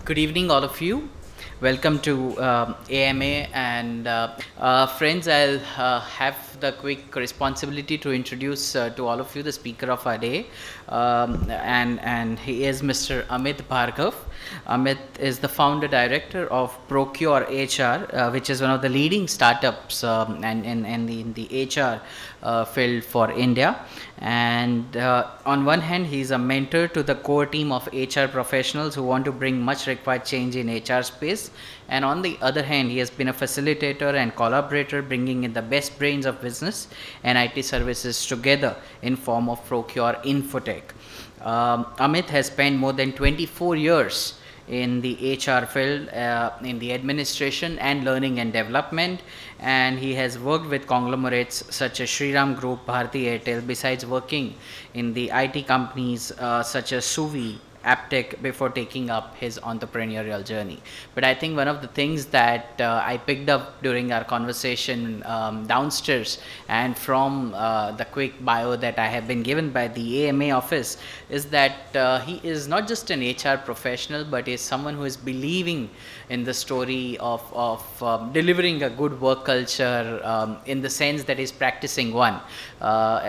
Good evening, all of you. Welcome to AMA and friends. I'll have the quick responsibility to introduce to all of you the speaker of our day, and he is Mr. Amit Bhargav. Amit is the founder director of Procure HR, which is one of the leading startups and in the HR field for India. And on one hand, he is a mentor to the core team of HR professionals who want to bring much required change in HR space. And on the other hand, he has been a facilitator and collaborator, bringing in the best brains of business and IT services together in form of Procure Infotech. Amit has spent more than 24 years in the HR field, in the administration and learning and development, and he has worked with conglomerates such as Shriram Group, Bharti Airtel, besides working in the IT companies such as Suvi, Aptech, before taking up his entrepreneurial journey. But I think one of the things that I picked up during our conversation downstairs and from the quick bio that I have been given by the AMA office is that he is not just an HR professional, but is someone who is believing in the story of delivering a good work culture in the sense that is practicing one.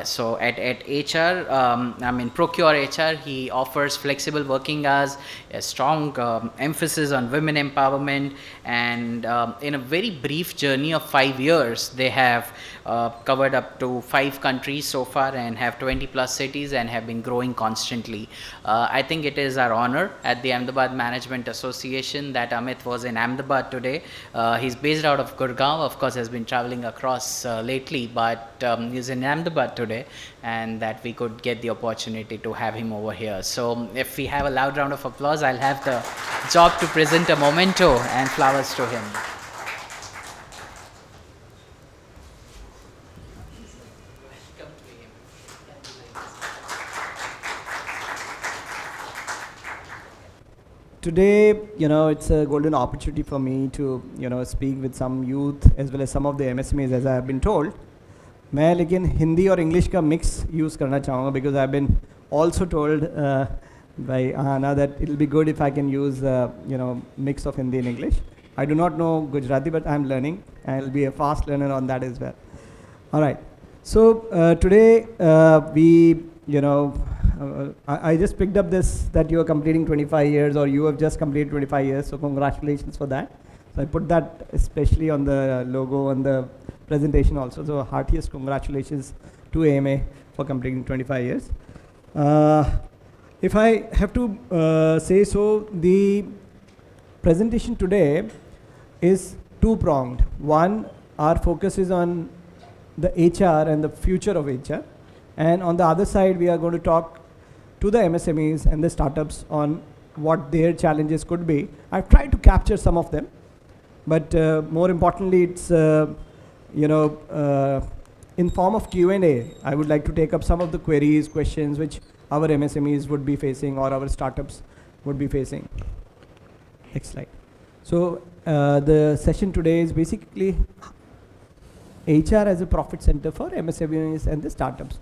So at HR, Procure HR, he offers flexible working hours, a strong emphasis on women empowerment, and in a very brief journey of 5 years, they have covered up to 5 countries so far and have 20 plus cities and have been growing constantly. I think it is our honor at the Ahmedabad Management Association that Amit was in Ahmedabad today. He's based out of Gurgaon, of course, has been traveling across lately, but he's in Ahmedabad today, and that we could get the opportunity to have him over here. So if we have a loud round of applause, I'll have the job to present a memento and flowers to him. Today, it's a golden opportunity for me to, speak with some youth as well as some of the MSMEs, as I have been told. मैं लेकिन हिंदी और English का mix use करना चाहूँगा because I've been also told by Ahana that it'll be good if I can use, mix of Hindi and English. I do not know Gujarati, but I'm learning, and I'll be a fast learner on that as well. All right. So today I just picked up this that you are completing 25 years or you have just completed 25 years. So congratulations for that. So I put that especially on the logo on the presentation also. So heartiest congratulations to AMA for completing 25 years. If I have to say so, the presentation today is two-pronged. One, our focus is on the HR and the future of HR. And on the other side, we are going to talk to the MSMEs and the startups on what their challenges could be. I've tried to capture some of them, but more importantly, it's in form of Q&A. I would like to take up some of the queries, questions which our MSMEs would be facing or our startups would be facing. Next slide. So the session today is basically HR as a profit center for MSMEs and the startups.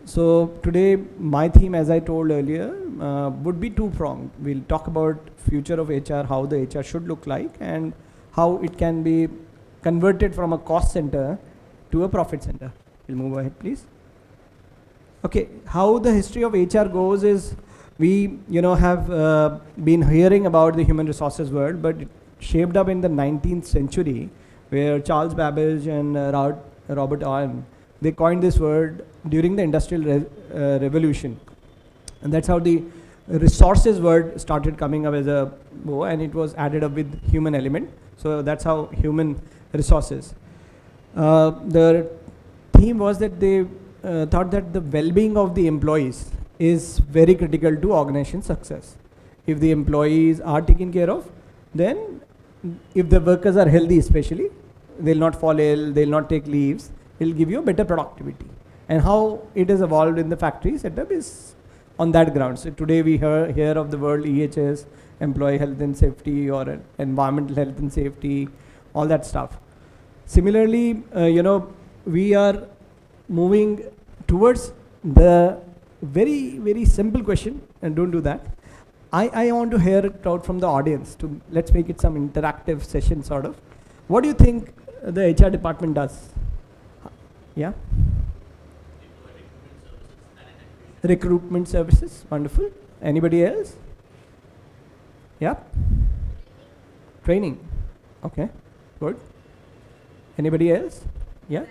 So today my theme, as I told earlier, would be two-pronged. We'll talk about future of HR, how the HR should look like, and how it can be converted from a cost center to a profit center. We'll move ahead, please. Okay, how the history of HR goes is we have been hearing about the human resources world, but it shaped up in the 19th century where Charles Babbage and Robert Owen, they coined this word during the Industrial Revolution. And that's how the resources word started coming up as a bow, and it was added up with human element. So that's how human resources. The theme was that they thought that the well-being of the employees is very critical to organization success. If the employees are taken care of, then if the workers are healthy especially, they'll not fall ill, they'll not take leaves, it'll give you a better productivity. And how it has evolved in the factory setup is on that ground. So today we hear of the word EHS, employee health and safety, or environmental health and safety, all that stuff. Similarly, we are moving towards the very, very simple question, and don't do that. I want to hear it out from the audience. Let's make it some interactive session sort of. What do you think the HR department does? Yeah? Recruitment services, wonderful. Anybody else? Yeah? Training. Okay, good. Anybody else? Yeah?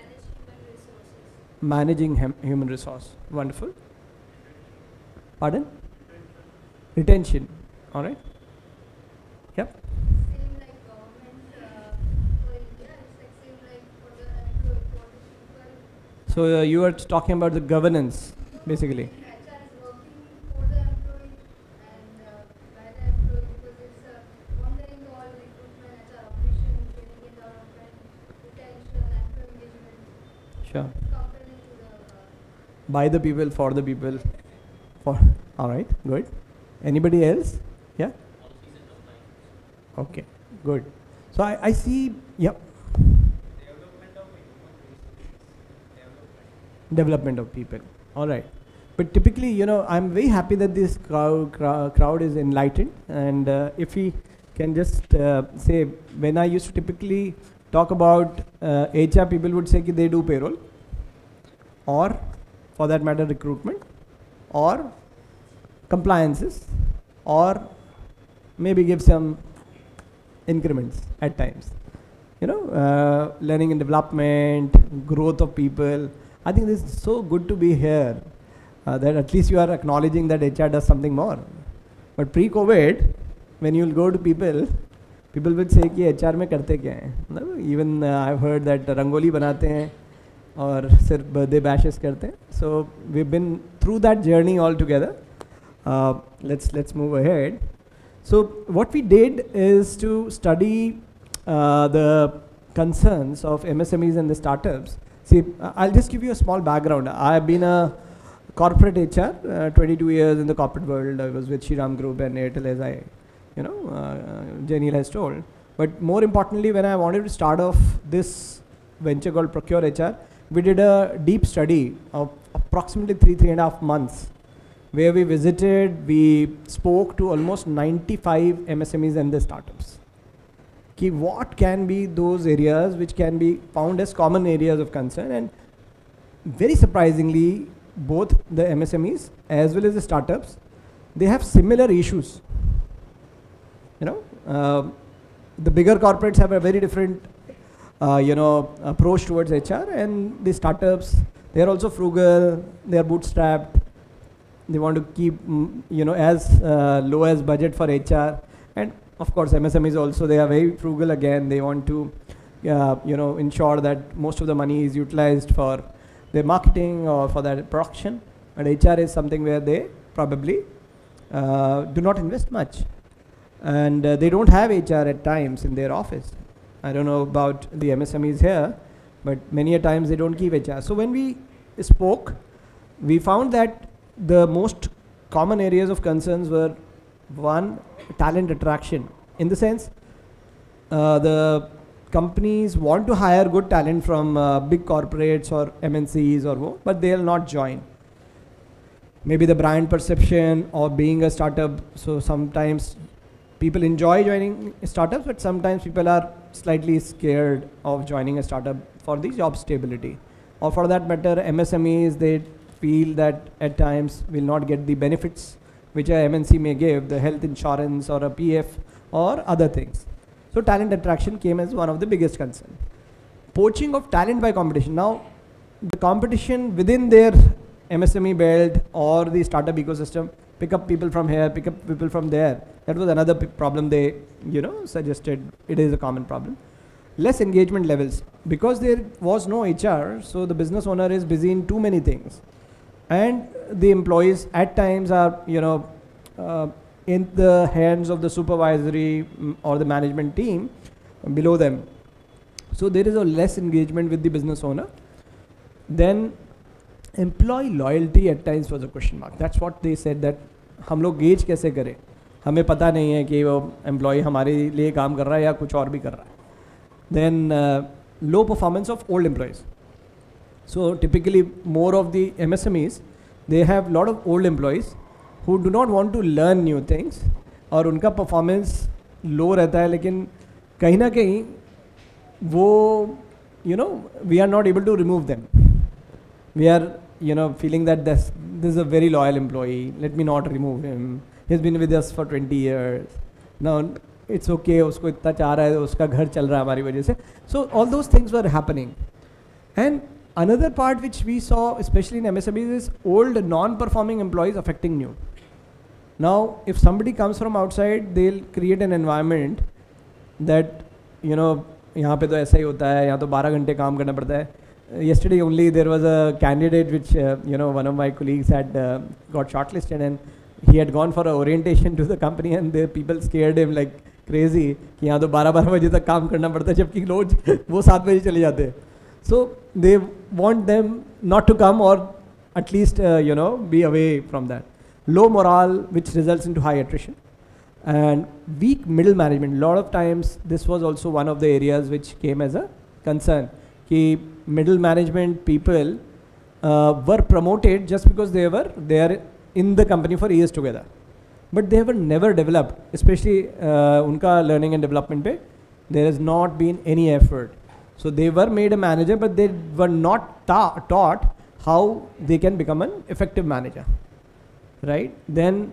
Managing human resource, wonderful. Pardon? Retention, all right. Yep. Same like government for India, it's like same like for the employee, for the people. So you are talking about the governance, basically. HR is working for the employee and by the employee because it's monitoring all recruitment, HR operation, training and development, retention, employee engagement. Sure. Comparing to the By the people, for the people. For, all right, good. Anybody else? Yeah? Okay, good. So I see, yep. Development of people. All right. But typically, you know, I'm very happy that this crowd is enlightened. And if we can just say, when I used to typically talk about HR, people would say that they do payroll, or for that matter, recruitment, or compliances, or maybe give some increments at times. You know, learning and development, growth of people. I think this is so good to be here that at least you are acknowledging that HR does something more. But pre-COVID, when you will go to people, people will say कि HR में करते क्या हैं? Even I've heard that rangoli बनाते हैं और सिर्फ birthday bashes करते हैं. So we've been through that journey all together. Let's move ahead. So what we did is to study the concerns of MSMEs and the startups. See, I'll just give you a small background. I've been a corporate HR, 22 years in the corporate world. I was with Shriram Group and Airtel, as I, you know, Janil has told. But more importantly, when I wanted to start off this venture called Procure HR, we did a deep study of approximately 3.5 months, where we visited, we spoke to almost 95 MSMEs and the startups. What can be those areas which can be found as common areas of concern, and very surprisingly, both the MSMEs as well as the startups, they have similar issues. You know, the bigger corporates have a very different, you know, approach towards HR, and the startups, they are also frugal, they are bootstrapped, they want to keep, you know, as low as budget for HR, and of course, MSMEs also, they are very frugal again. They want to, you know, ensure that most of the money is utilized for their marketing or for their production. And HR is something where they probably do not invest much. And they don't have HR at times in their office. I don't know about the MSMEs here, but many a times they don't keep HR. So when we spoke, we found that the most common areas of concerns were, one, talent attraction, in the sense the companies want to hire good talent from big corporates or MNCs or what, but they'll not join. Maybe the brand perception or being a startup. So sometimes people enjoy joining startups, but sometimes people are slightly scared of joining a startup for the job stability. Or for that matter, MSMEs, they feel that at times will not get the benefits which a MNC may give, the health insurance or a PF or other things. So talent attraction came as one of the biggest concerns. Poaching of talent by competition. Now, the competition within their MSME belt or the startup ecosystem, pick up people from here, pick up people from there. That was another problem they, you know, suggested. It is a common problem. Less engagement levels. Because there was no HR, so the business owner is busy in too many things. And the employees at times are, you know, in the hands of the supervisory or the management team below them. So there is a less engagement with the business owner. Then employee loyalty at times was a question mark. That's what they said, that हम लोग gauge कैसे करें, हमें पता नहीं है कि वो employee हमारे लिए काम कर रहा है या कुछ और भी कर रहा है. Then low performance of old employees. So typically more of the MSMEs, they have a lot of old employees, who do not want to learn new things और उनका performance low रहता है, लेकिन कहीं ना कहीं वो we are not able to remove them. We are feeling that this is a very loyal employee, let me not remove him, he's been with us for 20 years, now it's okay, उसको इतना चाह रहा है, उसका घर चल रहा है हमारी वजह से. So all those things were happening. And another part which we saw, especially in MSMEs, is old non-performing employees affecting new. Now, if somebody comes from outside, they'll create an environment that, यहाँ पे तो ऐसा ही होता है, यहाँ तो 12 घंटे काम करना पड़ता है. Yesterday only there was a candidate which, one of my colleagues had got shortlisted, and he had gone for an orientation to the company, and the people scared him like crazy कि यहाँ तो 12 बजे तक काम करना पड़ता है, जबकि रोज वो 7 बजे चले जाते हैं. So they want them not to come, or at least be away from that. Low morale, which results into high attrition, and weak middle management. A lot of times this was also one of the areas which came as a concern. Ki middle management people were promoted just because they are in the company for years together, but they were never developed, especially unka learning and development pe there has not been any effort. So they were made a manager, but they were not taught how they can become an effective manager, right? Then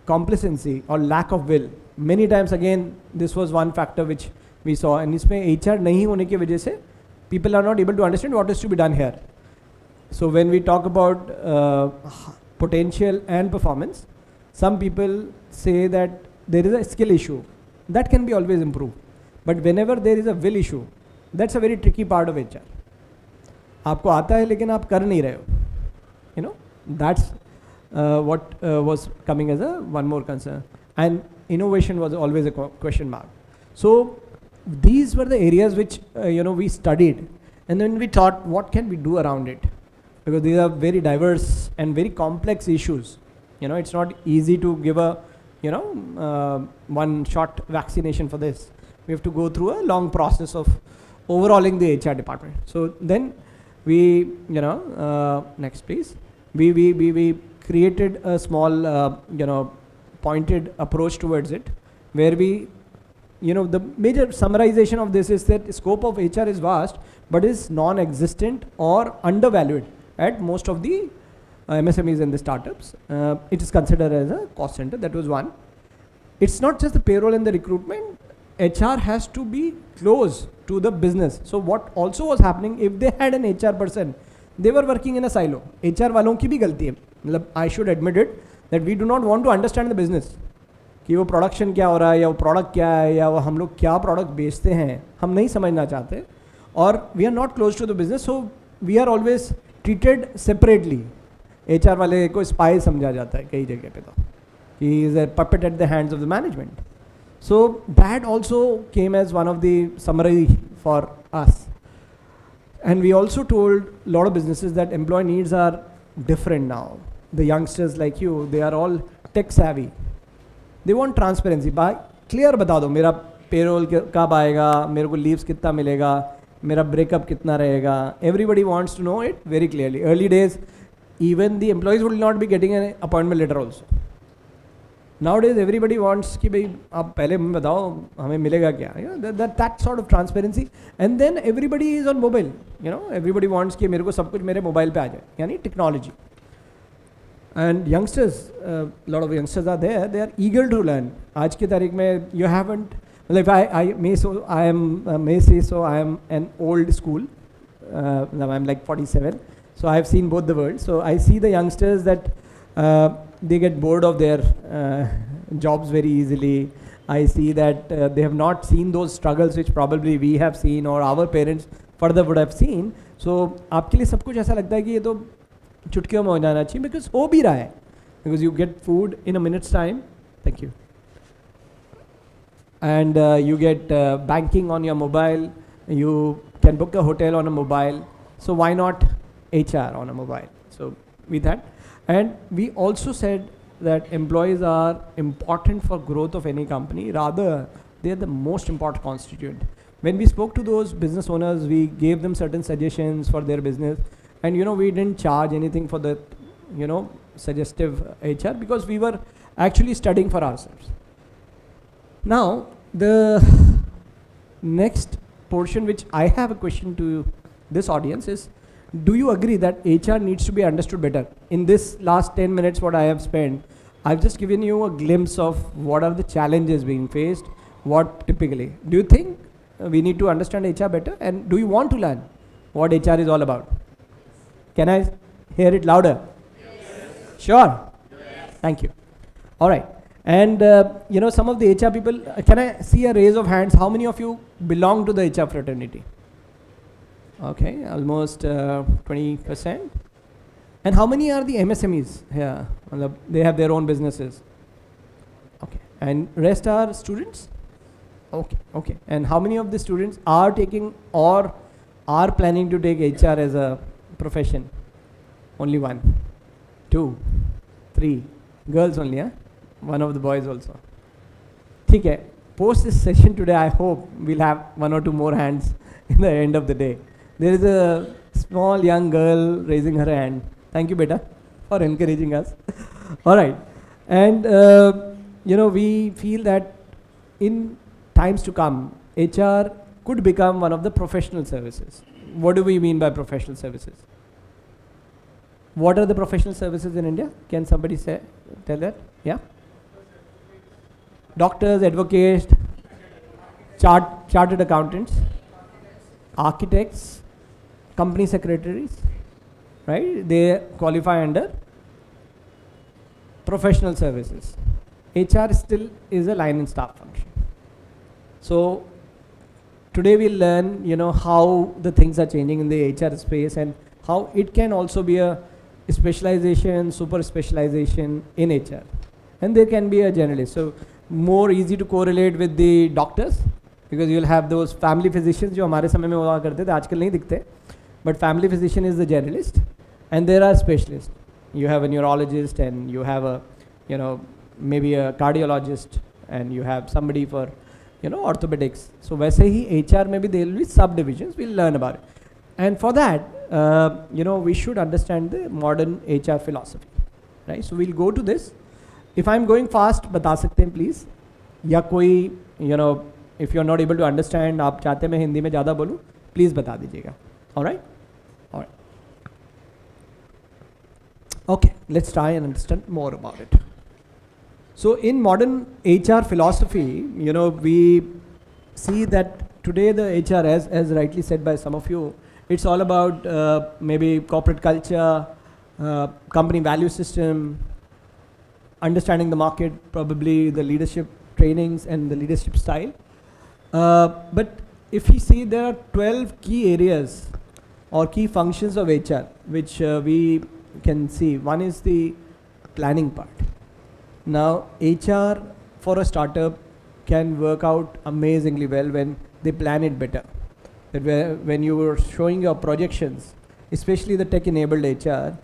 complacency or lack of will. Many times again, this was one factor which we saw, and इसमें HR नहीं होने की वजह से people are not able to understand what is to be done here. So when we talk about potential and performance, some people say that there is a skill issue that can be always improved, but whenever there is a will issue, that's a very tricky part of HR. आपको आता है लेकिन आप कर नहीं रहे हो. That's what was coming as a one more concern. And innovation was always a question mark. So these were the areas which we studied, and then we thought, what can we do around it? Because these are very diverse and very complex issues. It's not easy to give a one shot vaccination for this. We have to go through a long process of overhauling the HR department. So then we next please, we created a small pointed approach towards it, where we the major summarization of this is that scope of HR is vast, but is non-existent or undervalued at most of the MSMEs and the startups. It is considered as a cost center. That was one. It's not just the payroll and the recruitment. HR has to be close to the business. So what also was happening, if they had an HR person, they were working in a silo. HR वालों की भी गलती है. मतलब I should admit it that we do not want to understand the business. कि वो production क्या हो रहा है, या वो प्रोडक्ट क्या है, या वो हम लोग क्या प्रोडक्ट बेचते हैं, हम नहीं समझना चाहते. और we are not close to the business, so we are always treated separately. HR वाले को स्पाई समझा जाता है कई जगह पे, तो he is a puppet at the hands of the management. So that also came as one of the summary for us. And we also told a lot of businesses that employee needs are different now. The youngsters like you, they are all tech savvy. They want transparency. Clear बता दो, मेरा payroll कब आएगा, मेरे को leaves कितना मिलेगा, मेरा breakup कितना रहेगा. Everybody wants to know it very clearly. Early days, even the employees will not be getting an appointment letter also. Nowadays everybody wants कि भाई आप पहले हमें बताओ हमें मिलेगा क्या. That sort of transparency. And then everybody is on mobile. Everybody wants कि मेरे को सब कुछ मेरे मोबाइल पे आ जाए, यानी technology. And youngsters, a lot of youngsters are there. They are eager to learn. आज की तारीख में you haven't. Well, if I may say so, I am an old school. I'm like 47. So I have seen both the worlds. So I see the youngsters that they get bored of their jobs very easily. I see that they have not seen those struggles which probably we have seen or our parents further would have seen. So आपके लिए सब कुछ ऐसा लगता है कि ये तो चुटकियों में हो जाना चाहिए, because हो भी रहा है, because you get food in a minute's time. Thank you. And you get banking on your mobile. You can book a hotel on a mobile. So why not HR on a mobile? So with that. And we also said that employees are important for growth of any company. Rather, they are the most important constituent. When we spoke to those business owners, we gave them certain suggestions for their business. And we didn't charge anything for that. suggestive HR because we were actually studying for ourselves. Now, the next portion which I have a question to this audience is, do you agree that HR needs to be understood better? In this last 10 minutes what I have spent, I've just given you a glimpse of what are the challenges being faced, what typically. Do you think we need to understand HR better, and do you want to learn what HR is all about? Can I hear it louder? Yes. Sure? Yes. Thank you. All right. And you know, some of the HR people, can I see a raise of hands? How many of you belong to the HR fraternity? Okay, almost 20%. And how many are the MSMEs here? They have their own businesses. Okay. And rest are students? Okay, okay. And how many of the students are taking or are planning to take HR as a profession? Only 1, 2, 3. Girls only, huh? One of the boys also. Okay. Post this session today, I hope we'll have 1 or 2 more hands in the end of the day. There is a small young girl raising her hand. Thank you, beta, for encouraging us. All right. And, you know, we feel that in times to come, HR could become one of the professional services. What do we mean by professional services? What are the professional services in India? Can somebody tell that? Yeah? Doctors, advocates, chartered accountants, architects, company secretaries, right? They qualify under professional services. HR still is a line and staff function. So today we'll learn, you know, how the things are changing in the HR space and how it can also be a specialization, super specialization in HR. And there can be a generalist. So more easy to correlate with the doctors because you'll have those family physicians जो हमारे समय में हुआ करते थे, आजकल नहीं दिखते. But family physician is the generalist, and there are specialists. You have a neurologist, and you have a, you know, maybe a cardiologist, and you have somebody for, you know, orthopedics. So वैसे ही HR में भी there will be subdivisions. We'll learn about it. And for that, you know, we should understand the modern HR philosophy, right? So we'll go to this. If I'm going fast, बता सकते हैं please. या कोई, you know, if you're not able to understand, आप चाहते मैं हिंदी में ज़्यादा बोलूँ, please बता दीजिएगा. All right? All right. Okay, let's try and understand more about it. So in modern HR philosophy, you know, we see that today the HR, as rightly said by some of you, it's all about maybe corporate culture, company value system, understanding the market, probably the leadership trainings and the leadership style. But if you see, there are 12 key areas or key functions of HR which we can see. One is the planning part. Now HR for a startup can work out amazingly well when they plan it better. That when you were showing your projections, especially the tech-enabled HR,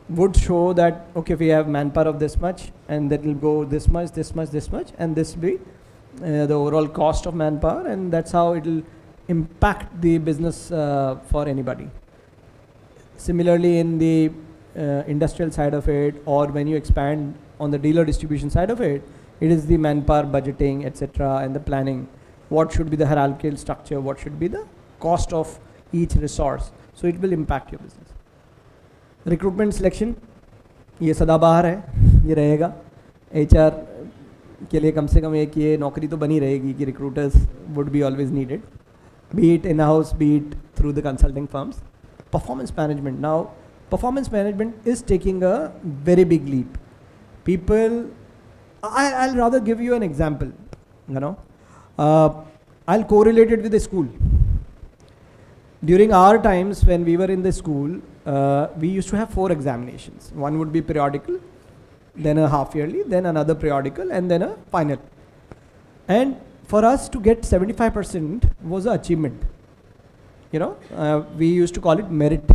would show that, okay, we have manpower of this much, and that will go this much, this much, this much, and this will be the overall cost of manpower, and that's how it will impact the business for anybody. Similarly, in the industrial side of it, or when you expand on the dealer distribution side of it, it is the manpower budgeting, etc., and the planning. What should be the hierarchical structure? What should be the cost of each resource? So it will impact your business. Recruitment selection, ये सदाबहार है, ये रहेगा. HR के लिए कम से कम एक ये नौकरी तो बनी रहेगी कि recruiters would be always needed, be it in-house, be it through the consulting firms. Performance management. Now, performance management is taking a very big leap. People, I'll rather give you an example, you know. I'll correlate it with the school. During our times when we were in the school, we used to have 4 examinations. One would be periodical, then a half yearly, then another periodical, and then a final. And for us to get 75% was an achievement. You know, we used to call it merit.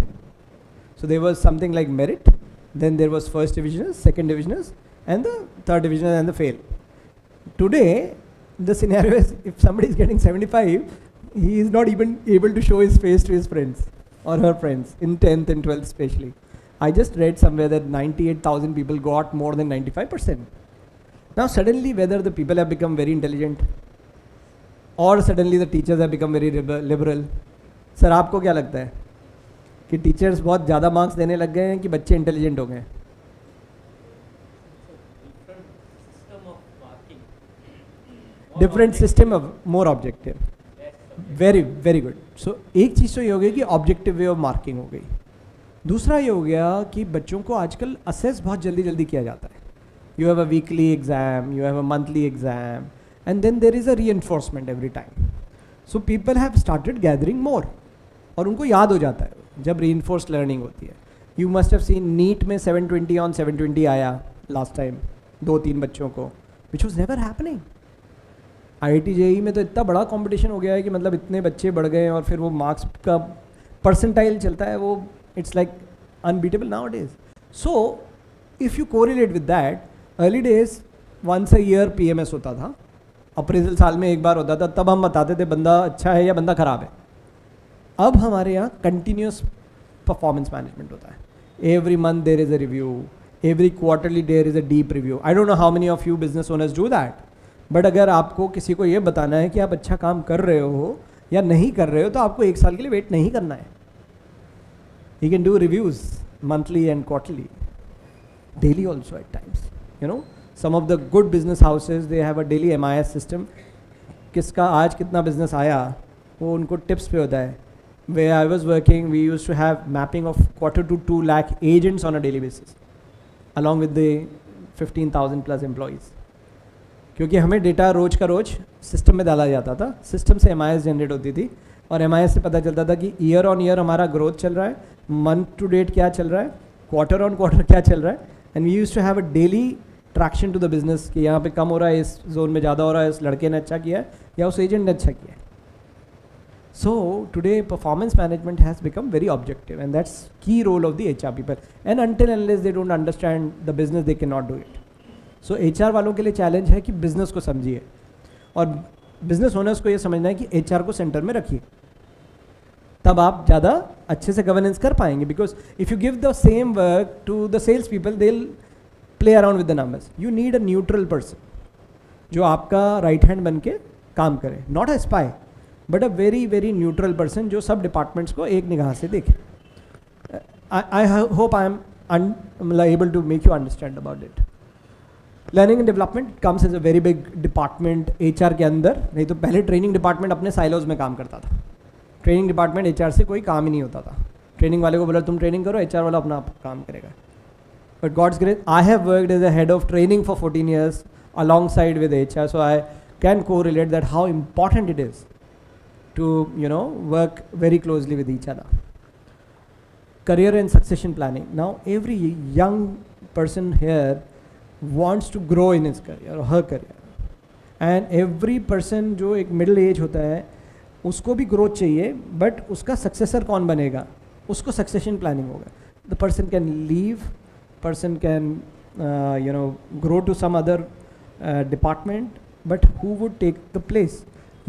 So there was something like merit, then there was first divisioners, second divisioners, and the third divisioners and the fail. Today, the scenario is if somebody is getting 75, he is not even able to show his face to his friends or her friends in 10th and 12th especially. I just read somewhere that 98,000 people got more than 95%. Now suddenly whether the people have become very intelligent or suddenly the teachers have become very liberal. Sir आपको क्या लगता है कि teachers बहुत ज़्यादा marks देने लग गए हैं कि बच्चे इंटेलिजेंट हो गए हैं? Different system of more objective. Very very good. So एक चीज़ तो ये हो गई कि ऑब्जेक्टिव वे ऑफ मार्किंग हो गई. दूसरा ये हो गया कि बच्चों को आजकल असेस बहुत जल्दी जल्दी किया जाता है. You have a weekly exam, you have a monthly exam, and then there is a reinforcement every time. So people have started gathering more, और उनको याद हो जाता है जब री इन्फोर्स लर्निंग होती है. You must have seen NEET में 720 ऑन 720 आया लास्ट टाइम 2-3 बच्चों को, which was never happening. IIT JEE में तो इतना बड़ा कंपटीशन हो गया है कि मतलब इतने बच्चे बढ़ गए हैं, और फिर वो मार्क्स का परसेंटाइल चलता है, वो it's like unbeatable nowadays. So if you correlate with that, early days once a year PMS होता था, अप्रेजल साल में एक बार होता था, तब हम बताते थे बंदा अच्छा है या बंदा ख़राब है. अब हमारे यहाँ कंटिन्यूस परफॉर्मेंस मैनेजमेंट होता है. Every month there is a review, every quarterly there is a deep review. I don't know how many of you business owners do that, but अगर आपको किसी को ये बताना है कि आप अच्छा काम कर रहे हो या नहीं कर रहे हो, तो आपको 1 साल के लिए वेट नहीं करना है. You can do reviews monthly and quarterly, daily also at times. You know, some of the good business houses they have a daily MIS system. किसका आज कितना बिजनेस आया वो उनको टिप्स पे होता है. Where I was working, we used to have mapping of 1/4 to 2 lakh agents on a daily basis, along with the 15,000 plus employees. क्योंकि हमें डेटा रोज का रोज सिस्टम में डाला जाता था, सिस्टम से MIS जनरेट होती थी, और MIS से पता चलता था कि ईयर ऑन ईयर हमारा ग्रोथ चल रहा है, मंथ टू डेट क्या चल रहा है, क्वार्टर ऑन क्वार्टर क्या चल रहा है. And we use to have a daily traction to the business कि यहाँ पे कम हो रहा है, इस जोन में ज़्यादा हो रहा है, इस लड़के ने अच्छा किया है या उस एजेंट ने अच्छा किया है. So today performance management has become very objective, and that's key role of the HR people. And until unless they don't understand the business, they cannot do it. So HR वालों के लिए challenge है कि business को समझिए, और business owners को ये समझना है कि HR को सेंटर में रखिए, तब आप ज़्यादा अच्छे से गवर्नेंस कर पाएंगे. Because if you give the same work to the sales people, they will play around with the numbers. You need a neutral person जो आपका राइट हैंड बन के काम करे, not a spy, but a very very neutral person जो सब departments को एक निगाह से देखे. I hope I am able to make you understand about it. Learning and development comes as a very big department HR के अंदर. नहीं तो पहले ट्रेनिंग डिपार्टमेंट अपने साइलोज में काम करता था. ट्रेनिंग डिपार्टमेंट HR से कोई काम ही नहीं होता था. ट्रेनिंग वाले को बोला तुम ट्रेनिंग करो, HR वाला अपना काम करेगा. But God's grace, I have worked as a head of training for 14 years alongside with HR, so I can correlate that how important it is to work very closely with each other. Career and succession planning. Now every young person here wants to grow in his career or her career, and every person जो एक middle age होता है उसको भी growth चाहिए, but उसका successor कौन बनेगा, उसको succession planning होगा. The person can leave, person can grow to some other department, but who would take the place.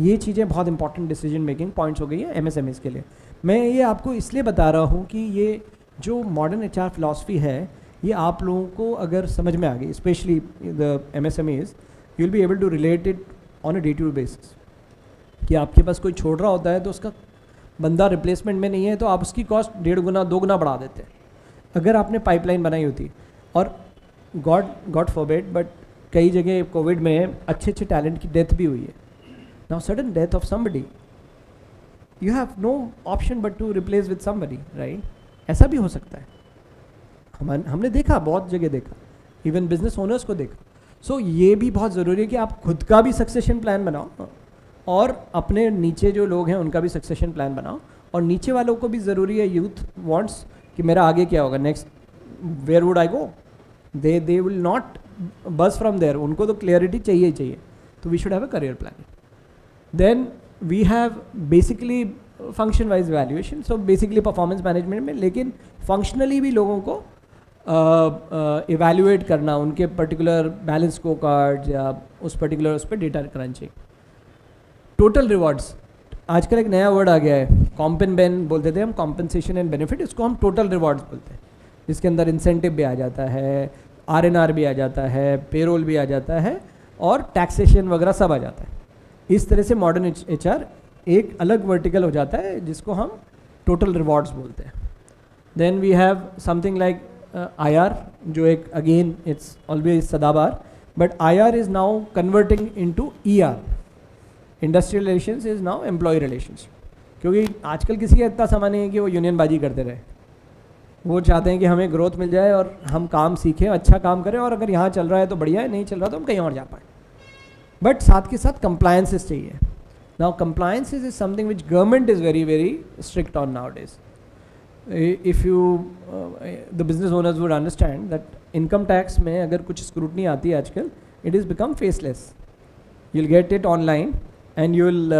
ये चीज़ें बहुत इंपॉर्टेंट डिसीजन मेकिंग पॉइंट्स हो गई है MSMEs के लिए. मैं ये आपको इसलिए बता रहा हूँ कि ये जो मॉडर्न HR फिलॉसफी है, ये आप लोगों को अगर समझ में आ गई, specially the MSMEs, you will be able to relate it on a day to day basis. कि आपके पास कोई छोड़ रहा होता है तो उसका बंदा रिप्लेसमेंट में नहीं है, तो आप उसकी कॉस्ट 1.5 गुना 2 गुना बढ़ा देते हैं. अगर आपने पाइपलाइन बनाई होती, और गॉड फॉरबिड, बट कई जगह कोविड में अच्छे अच्छे टैलेंट की डेथ भी हुई है. Now sudden death of somebody, you have no option but to replace with somebody, right? ऐसा भी हो सकता है. हमने देखा, बहुत जगह देखा, इवन बिजनेस ओनर्स को देखा. सो ये भी बहुत ज़रूरी है कि आप खुद का भी सक्सेशन प्लान बनाओ, और अपने नीचे जो लोग हैं उनका भी सक्सेशन प्लान बनाओ. और नीचे वालों को भी ज़रूरी है, यूथ वांट्स कि मेरा आगे क्या होगा, next where would I go. They will not budge from there, उनको तो क्लियरिटी चाहिए ही चाहिए. तो we should have a career plan. Then we have basically function wise evaluation, so basically performance management में, लेकिन functionally भी लोगों को evaluate करना, उनके particular balance scorecard या उस particular उस पर data crunching. Total rewards, आजकल एक नया word आ गया है, comp and ben बोलते थे हम, compensation and benefit, इसको हम total rewards बोलते हैं. जिसके अंदर इंसेंटिव भी आ जाता है, आरएनआर भी आ जाता है, पेरोल भी आ जाता है और टैक्सेशन वगैरह सब आ जाता है। इस तरह से मॉडर्न एचआर एक अलग वर्टिकल हो जाता है जिसको हम टोटल रिवॉर्ड्स बोलते हैं। Then we have something like IR, जो एक अगेन इट्स ऑलवेज सदाबार, but IR is now converting into ER, industrial relations is now employ relations, क्योंकि आजकल किसी का इतना समय नहीं है कि वो यूनियनबाजी करते रहे। वो चाहते हैं कि हमें ग्रोथ मिल जाए और हम काम सीखें, अच्छा काम करें, और अगर यहाँ चल रहा है तो बढ़िया है, नहीं चल रहा तो हम कहीं और जा पाएँ। बट साथ के साथ कंप्लायंसेस चाहिए। Now compliances is something which government is very very strict on nowadays. If you the business owners would understand that income tax में अगर कुछ स्क्रूटनी आती है आजकल, it is become faceless. You will get it online and you will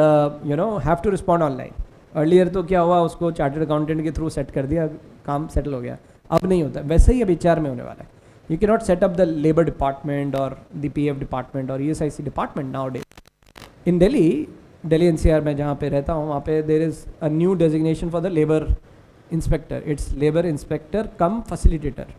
have to respond online. Earlier तो क्या हुआ, उसको चार्टर्ड अकाउंटेंट के थ्रू सेट कर दिया, काम सेटल हो गया। अब नहीं होता, वैसे ही अब HR में होने वाला है। You can not set up the labour department और द PF डिपार्टमेंट और ESIC डिपार्टमेंट नाउ डे। इन दिल्ली NCR में जहाँ पे रहता हूँ, वहाँ पे देर is a new designation for the labour inspector. It's labour inspector come facilitator.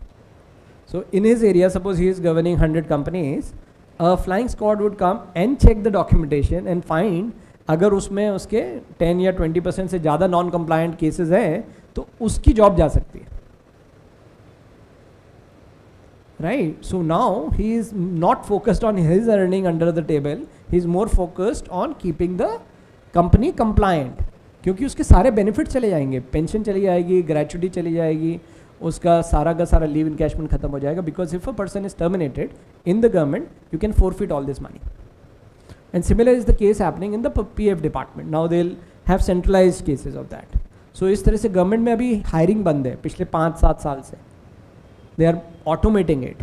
So in his area, suppose he is governing 100 companies, a flying squad would come and check the documentation and find अगर उसमें उसके 10 या 20% से ज़्यादा non compliant cases हैं तो उसकी job जा सकती है, right. So now he is not focused on his earning under the table, he is more focused on keeping the company compliant, क्योंकि उसके सारे बेनिफिट चले जाएंगे, पेंशन चली जाएगी, ग्रेचुटी चली जाएगी, उसका सारा का सारा लीव इनकैशमेंट खत्म हो जाएगा। Because if a person is terminated in the government, you can forfeit all this money. And similar is the case happening in the PF department. Now they'll have centralized cases of that. So इस तरह से government में अभी hiring बंद है पिछले 5-7 साल से। They are automating it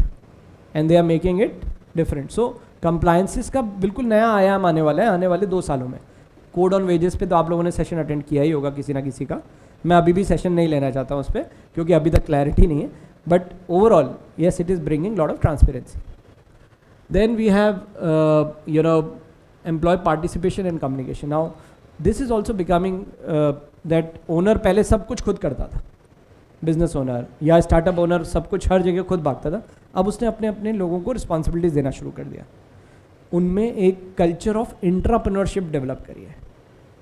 and they are making it different. So compliances का बिल्कुल नया आयाम आने वाला है आने वाले 2 सालों में। कोड ऑन वेजेस पे तो आप लोगों ने सेशन अटेंड किया ही होगा किसी ना किसी का। मैं अभी भी सेशन नहीं लेना चाहता हूँ उस पर, क्योंकि अभी तक क्लैरिटी नहीं है। But overall yes, it is bringing lot of transparency. Then we have employee participation and communication. Now this is also becoming that owner पहले सब कुछ खुद करता था, बिजनेस ओनर या स्टार्टअप ओनर सब कुछ हर जगह खुद भागता था। अब उसने अपने अपने लोगों को रिस्पॉन्सिबिलिटीज देना शुरू कर दिया। उनमें एक कल्चर ऑफ इंट्राप्रेन्योरशिप डेवलप करी है।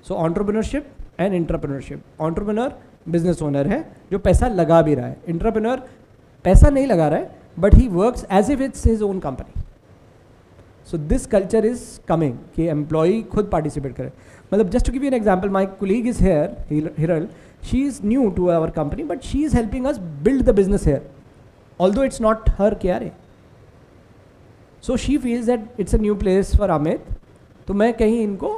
So entrepreneurship and intrapreneurship. Entrepreneur business owner है जो पैसा लगा भी रहा है, इंट्राप्रेन्योर पैसा नहीं लगा रहा है but he works as if it's his own company. So this culture is coming कि एम्प्लॉई खुद पार्टिसिपेट करे। मतलब just to give you an example, my colleague is here, Hiral, she is new to our company but she is helping us build the business here, although it's not her KRA. So she feels that it's a new place for Amit, तो मैं कहीं इनको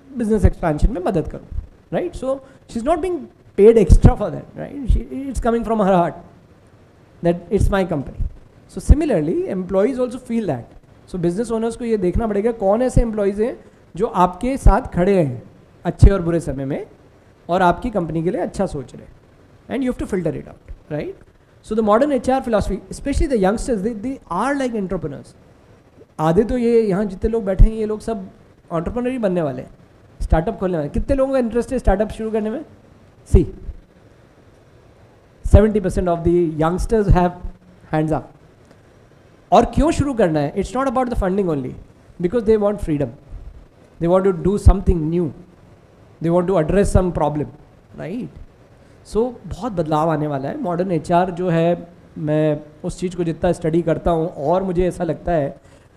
business expansion में मदद करूँ, right. So she is not being paid extra for that, right, it's coming from her heart that it's my company. So similarly employees also feel that. So business owners को ये देखना पड़ेगा कौन ऐसे employees हैं जो आपके साथ खड़े हैं अच्छे और बुरे समय में और आपकी कंपनी के लिए अच्छा सोच रहे हैं, and you have to filter it out, right. So the modern HR philosophy, specially the youngsters, they are like entrepreneurs. आधे तो ये यहाँ जितने लोग बैठे हैं ये लोग सब एंटरप्रेन्योर ही बनने वाले हैं, स्टार्टअप खोलने वाले. कितने लोगों का इंटरेस्ट है स्टार्टअप शुरू करने में? See 70% of the youngsters have hands up. और क्यों शुरू करना है? It's not about the funding only, because they want freedom, they want to do something new, they want to address some problem, right. So बहुत बदलाव आने वाला है. मॉडर्न HR जो है, मैं उस चीज़ को जितना स्टडी करता हूँ और मुझे ऐसा लगता है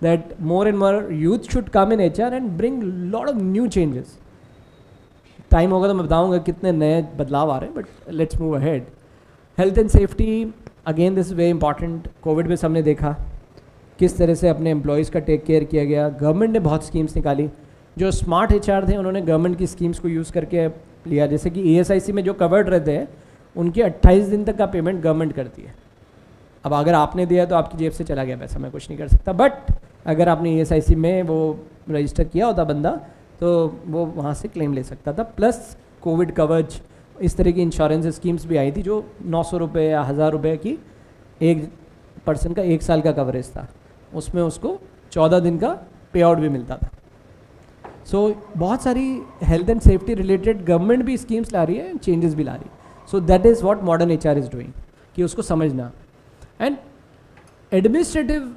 that more and more youth should come in HR and bring lot of new changes. Time होगा तो मैं बताऊँगा कितने नए बदलाव आ रहे हैं, but let's move ahead. Health and safety, again this is very important. Covid में सबने देखा किस तरह से अपने एम्प्लॉयज़ का टेक केयर किया गया. गवर्नमेंट ने बहुत स्कीम्स निकाली. जो स्मार्ट HR थे उन्होंने गवर्नमेंट की स्कीम्स को यूज़ करके लिया. जैसे कि ESIC में जो कवर्ड रहते हैं उनके 28 दिन तक का पेमेंट गवर्नमेंट करती है. अब अगर आपने दिया तो आपकी जेब से चला गया पैसा, मैं कुछ नहीं कर सकता. बट अगर आपने ESIC में वो रजिस्टर किया होता बंदा, तो वो वहाँ से क्लेम ले सकता था. प्लस कोविड कवच, इस तरह की इंश्योरेंस स्कीम्स भी आई थी जो 900 रुपये या 1000 रुपये की एक पर्सन का 1 साल का कवरेज था. उसमें उसको 14 दिन का पे आउट भी मिलता था. सो बहुत सारी health and safety related government भी स्कीम्स ला रही है, चेंजेस भी ला रही है. So that is what modern HR is doing. कि उसको समझना. And administrative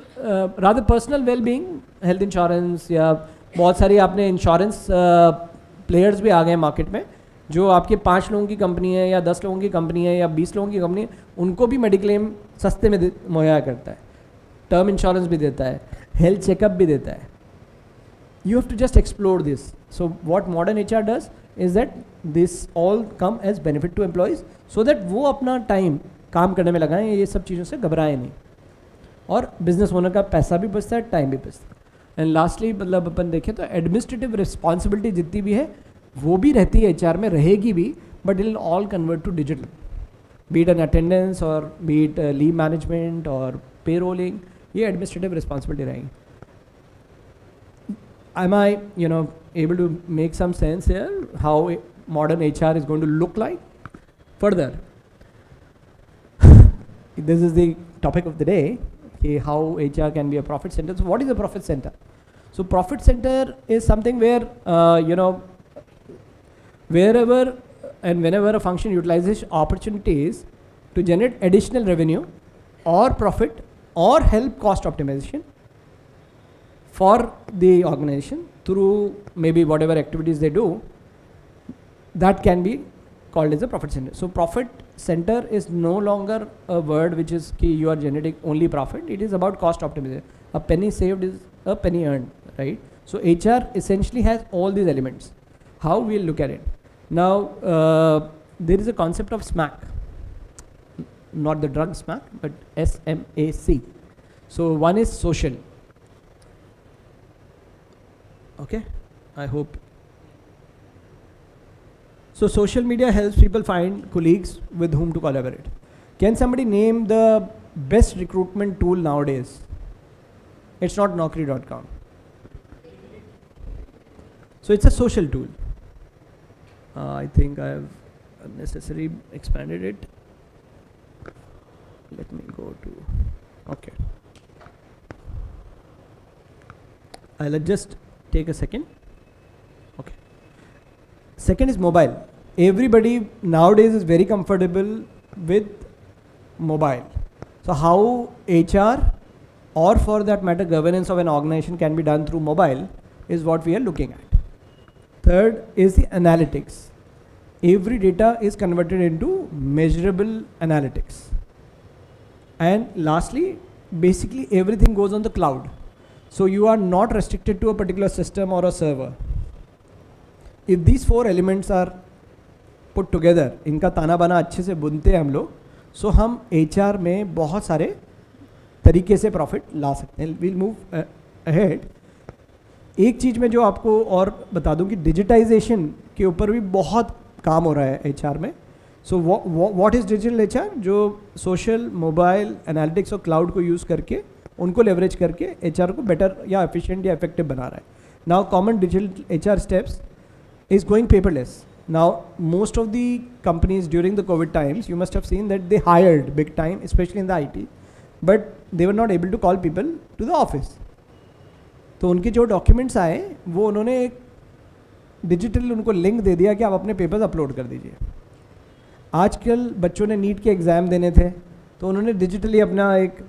rather personal wellbeing, health insurance या बहुत सारी आपने इंश्योरेंस प्लेयर्स भी आ गए मार्केट में जो आपके 5 लोगों की कंपनी है या 10 लोगों की कंपनी है या 20 लोगों की कंपनी है, उनको भी मेडिक्लेम सस्ते में मुहैया करता है, टर्म इंश्योरेंस भी देता है, हेल्थ चेकअप भी देता है. You have to just explore this. So what modern HR does is that this all come as benefit to employees so that वो अपना टाइम काम करने में लगाएं, ये सब चीज़ों से घबराएं नहीं, और बिजनेस ओनर का पैसा भी बचता है, टाइम भी बचता है. एंड लास्टली मतलब अपन देखें तो एडमिनिस्ट्रेटिव रिस्पॉन्सिबिलिटी जितनी भी है वो भी रहती है HR में, रहेगी भी, but it will all convert to digital, be it an attendance और बीट लीव मैनेजमेंट और पे रोलिंग, ये एडमिनिस्ट्रेटिव रिस्पॉन्सिबिलिटी रहेंगी. Am I, able to make some sense here how modern HR is going to look like? Further, this is the topic of the day, okay, how HR can be a profit center. So what is a profit center? So profit center is something where, wherever and whenever a function utilizes opportunities to generate additional revenue or profit or help cost optimization for the organization through maybe whatever activities they do, that can be called as a profit center. So profit center is no longer a word which is ki you are generating only profit. It is about cost optimization. A penny saved is a penny earned, right? So HR essentially has all these elements. How we'll look at it. Now there is a concept of SMAC, not the drug SMAC, but SMAC. So one is social. Okay, I hope. So social media helps people find colleagues with whom to collaborate. Can somebody name the best recruitment tool nowadays? It's not Naukri.com. So it's a social tool. I think I have unnecessarily expanded it. Let me go to, okay. I'll just take a second. Okay. Second is mobile. Everybody nowadays is very comfortable with mobile. So how HR or for that matter governance of an organization can be done through mobile is what we are looking at. Third is the analytics. Every data is converted into measurable analytics. And lastly, basically everything goes on the cloud. So you are not restricted to a particular system or a server. If these 4 elements are put together, इनका ताना बाना अच्छे से बुनते हैं हम लोग, so हम HR में बहुत सारे तरीके से प्रॉफिट ला सकते हैं. We'll move ahead. एक चीज़ में जो आपको और बता दूं कि डिजिटाइजेशन के ऊपर भी बहुत काम हो रहा है HR में. So what is digital HR? जो सोशल, मोबाइल, एनालिटिक्स और क्लाउड को यूज़ करके, उनको लेवरेज करके HR को बेटर या एफिशिएंट या इफेक्टिव बना रहा है. Now common digital HR steps is going paperless. Now most of the companies during the Covid times, you must have seen that they hired big time, specially in the IT, but they were not able to call people to the office. तो उनके जो documents आए वो उन्होंने एक digital उनको link दे दिया कि आप अपने पेपर्स अपलोड कर दीजिए. आजकल बच्चों ने नीट के एग्ज़ाम देने थे तो उन्होंने डिजिटली अपना एक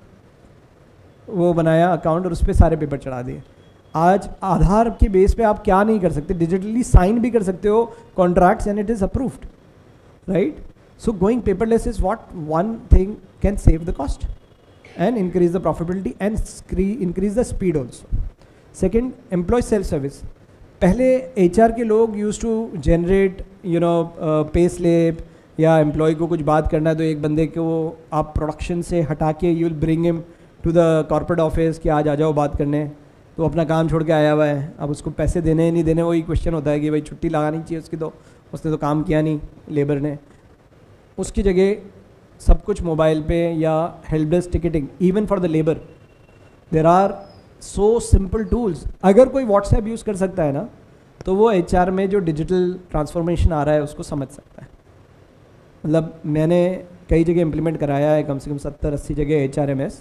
वो बनाया अकाउंट और उस पर सारे पेपर चढ़ा दिए. आज आधार के बेस पे आप क्या नहीं कर सकते, डिजिटली साइन भी कर सकते हो contracts and it is approved, right? So going paperless is what one thing can save the cost and increase the profitability and increase the speed also. Second, employee self-service. पहले HR के लोग used to generate pay slip या employ को कुछ बात करना है तो एक बंदे को आप प्रोडक्शन से हटा के you will bring him to the corporate office कि आज आ जाओ बात करने. तो अपना काम छोड़ के आया हुआ है, अब उसको पैसे देने नहीं देने वही क्वेश्चन होता है कि भाई छुट्टी लगानी चाहिए उसकी, तो उसने तो काम किया नहीं लेबर ने. उसकी जगह सब कुछ मोबाइल पे या help desk ticketing, even for the labour there are so simple tools. अगर कोई व्हाट्सएप यूज़ कर सकता है ना तो वो HR में जो डिजिटल ट्रांसफॉर्मेशन आ रहा है उसको समझ सकता है. मतलब मैंने कई जगह इम्प्लीमेंट कराया है, कम से कम 70-80 जगह HRMS,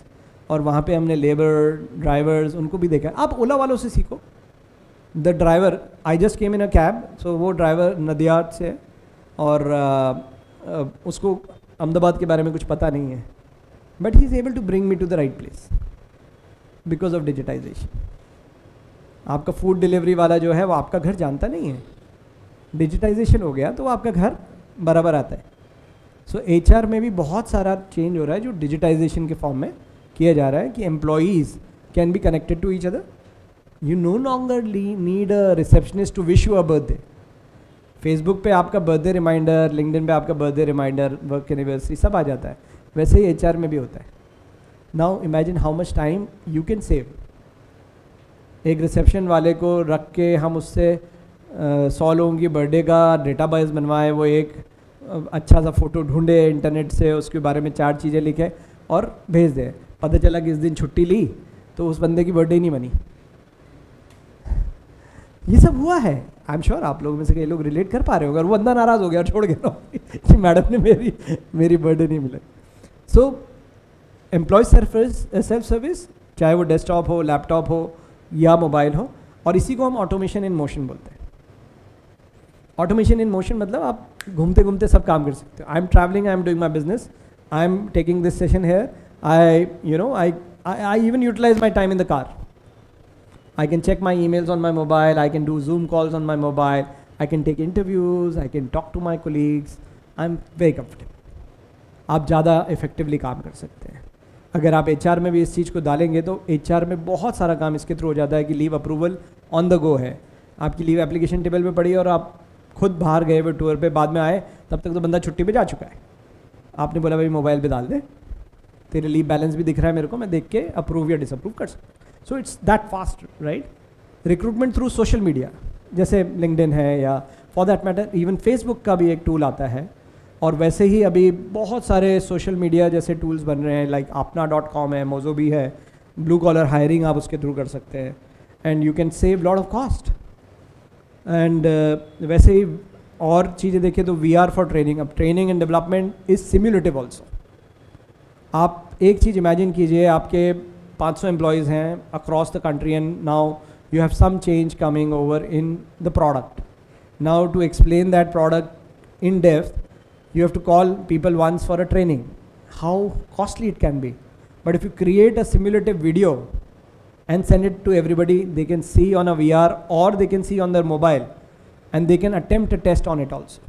और वहाँ पे हमने लेबर ड्राइवर्स उनको भी देखा है. आप ओला वालों से सीखो. The driver, I just came in a cab, so वो ड्राइवर नदियाद से है और उसको अहमदाबाद के बारे में कुछ पता नहीं है, but he is able to bring me to the right place because of digitization. आपका फूड डिलीवरी वाला जो है वो आपका घर जानता नहीं है, डिजिटाइजेशन हो गया तो वो आपका घर बराबर आता है। सो HR में भी बहुत सारा चेंज हो रहा है जो डिजिटाइजेशन के फॉर्म में किया जा रहा है कि employees can be connected to each other. You no longer need a receptionist to wish you a birthday. Facebook पे आपका बर्थडे रिमाइंडर, लिंक्डइन पे आपका बर्थडे रिमाइंडर, वर्क एनिवर्सरी सब आ जाता है, वैसे ही HR में भी होता है। Now imagine how much time you can save. एक रिसेप्शन वाले को रख के हम उससे 100 लोगों की बर्थडे का डेटाबेस बनवाए, वो एक अच्छा सा फ़ोटो ढूंढे इंटरनेट से, उसके बारे में 4 चीज़ें लिखे और भेज दे। पता चला कि इस दिन छुट्टी ली तो उस बंदे की बर्थडे नहीं बनी। ये सब हुआ है। आई एम श्योर आप लोगों में से कई लोग रिलेट कर पा रहे होंगे, और वो बंदा नाराज़ हो गया और छोड़ गया कि मैडम ने मेरी बर्थडे नहीं मिली। सो एम्प्लॉय सेल्फ सर्विस, चाहे वो डेस्कटॉप हो, लैपटॉप हो या मोबाइल हो, और इसी को हम ऑटोमेशन इन मोशन बोलते हैं। ऑटोमेशन इन मोशन मतलब आप घूमते घूमते सब काम कर सकते हो। I am travelling, I am doing my business, I am taking this session here, I even utilize my time in the car. I can check my emails on my mobile, I can do Zoom calls on my mobile, I can take interviews, I can talk to my colleagues. I'm very comfortable. आप ज़्यादा effectively काम कर सकते हैं। अगर आप HR में भी इस चीज़ को डालेंगे तो HR में बहुत सारा काम इसके थ्रू हो जाता है कि leave approval on the go है। आपकी लीव एप्लीकेशन टेबल पे पड़ी है और आप खुद बाहर गए हुए टूर पे, बाद में आए तब तक तो बंदा छुट्टी पे जा चुका है। आपने बोला भाई मोबाइल पे डाल दे, तेरे लीव बैलेंस भी दिख रहा है मेरे को, मैं देख के अप्रूव या डिसअप्रूव कर सकता हूँ। So it's that fast, right. Recruitment through social media जैसे लिंक्डइन है, या for that matter even Facebook का भी एक टूल आता है, और वैसे ही अभी बहुत सारे सोशल मीडिया जैसे टूल्स बन रहे हैं, लाइक अपना.com है, मोजो भी है, ब्लू कॉलर हायरिंग आप उसके थ्रू कर सकते हैं, and you can save lot of cost. And वैसे ही और चीज़ें देखें तो VR फॉर ट्रेनिंग, अब training and development is simulative also. आप एक चीज़ इमेजिन कीजिए, आपके 500 एम्प्लॉयज़ हैं across the country, and now you have some change coming over in the product. Now to explain that product in depth, you have to call people once for a training. How costly it can be. But if you create a simulative video and send it to everybody, they can see on a VR or they can see on their mobile, and they can attempt a test on it also.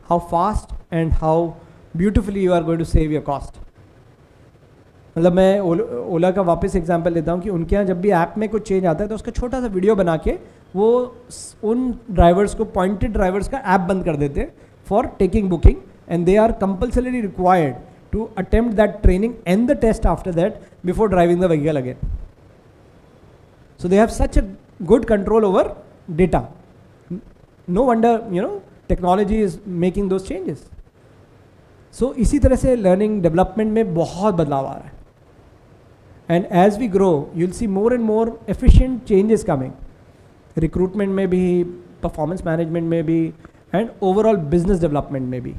How fast and how beautifully you are going to save your cost. मतलब मैं ओला का वापस example लेता हूँ कि उनके यहाँ जब भी ऐप में कुछ चेंज आता है तो उसका छोटा सा वीडियो बना के वो उन ड्राइवर्स को, पॉइंटेड ड्राइवर्स का ऐप बंद कर देते हैं for taking booking, and they are compulsory required to attempt that training and the test after that before driving the vehicle again. So they have such a good control over data. No wonder technology is making those changes. So इसी तरह से learning development में बहुत बदलाव आ रहा है. And as we grow, you'll see more and more efficient changes coming. Recruitment में भी, performance management में भी, and overall business development में भी.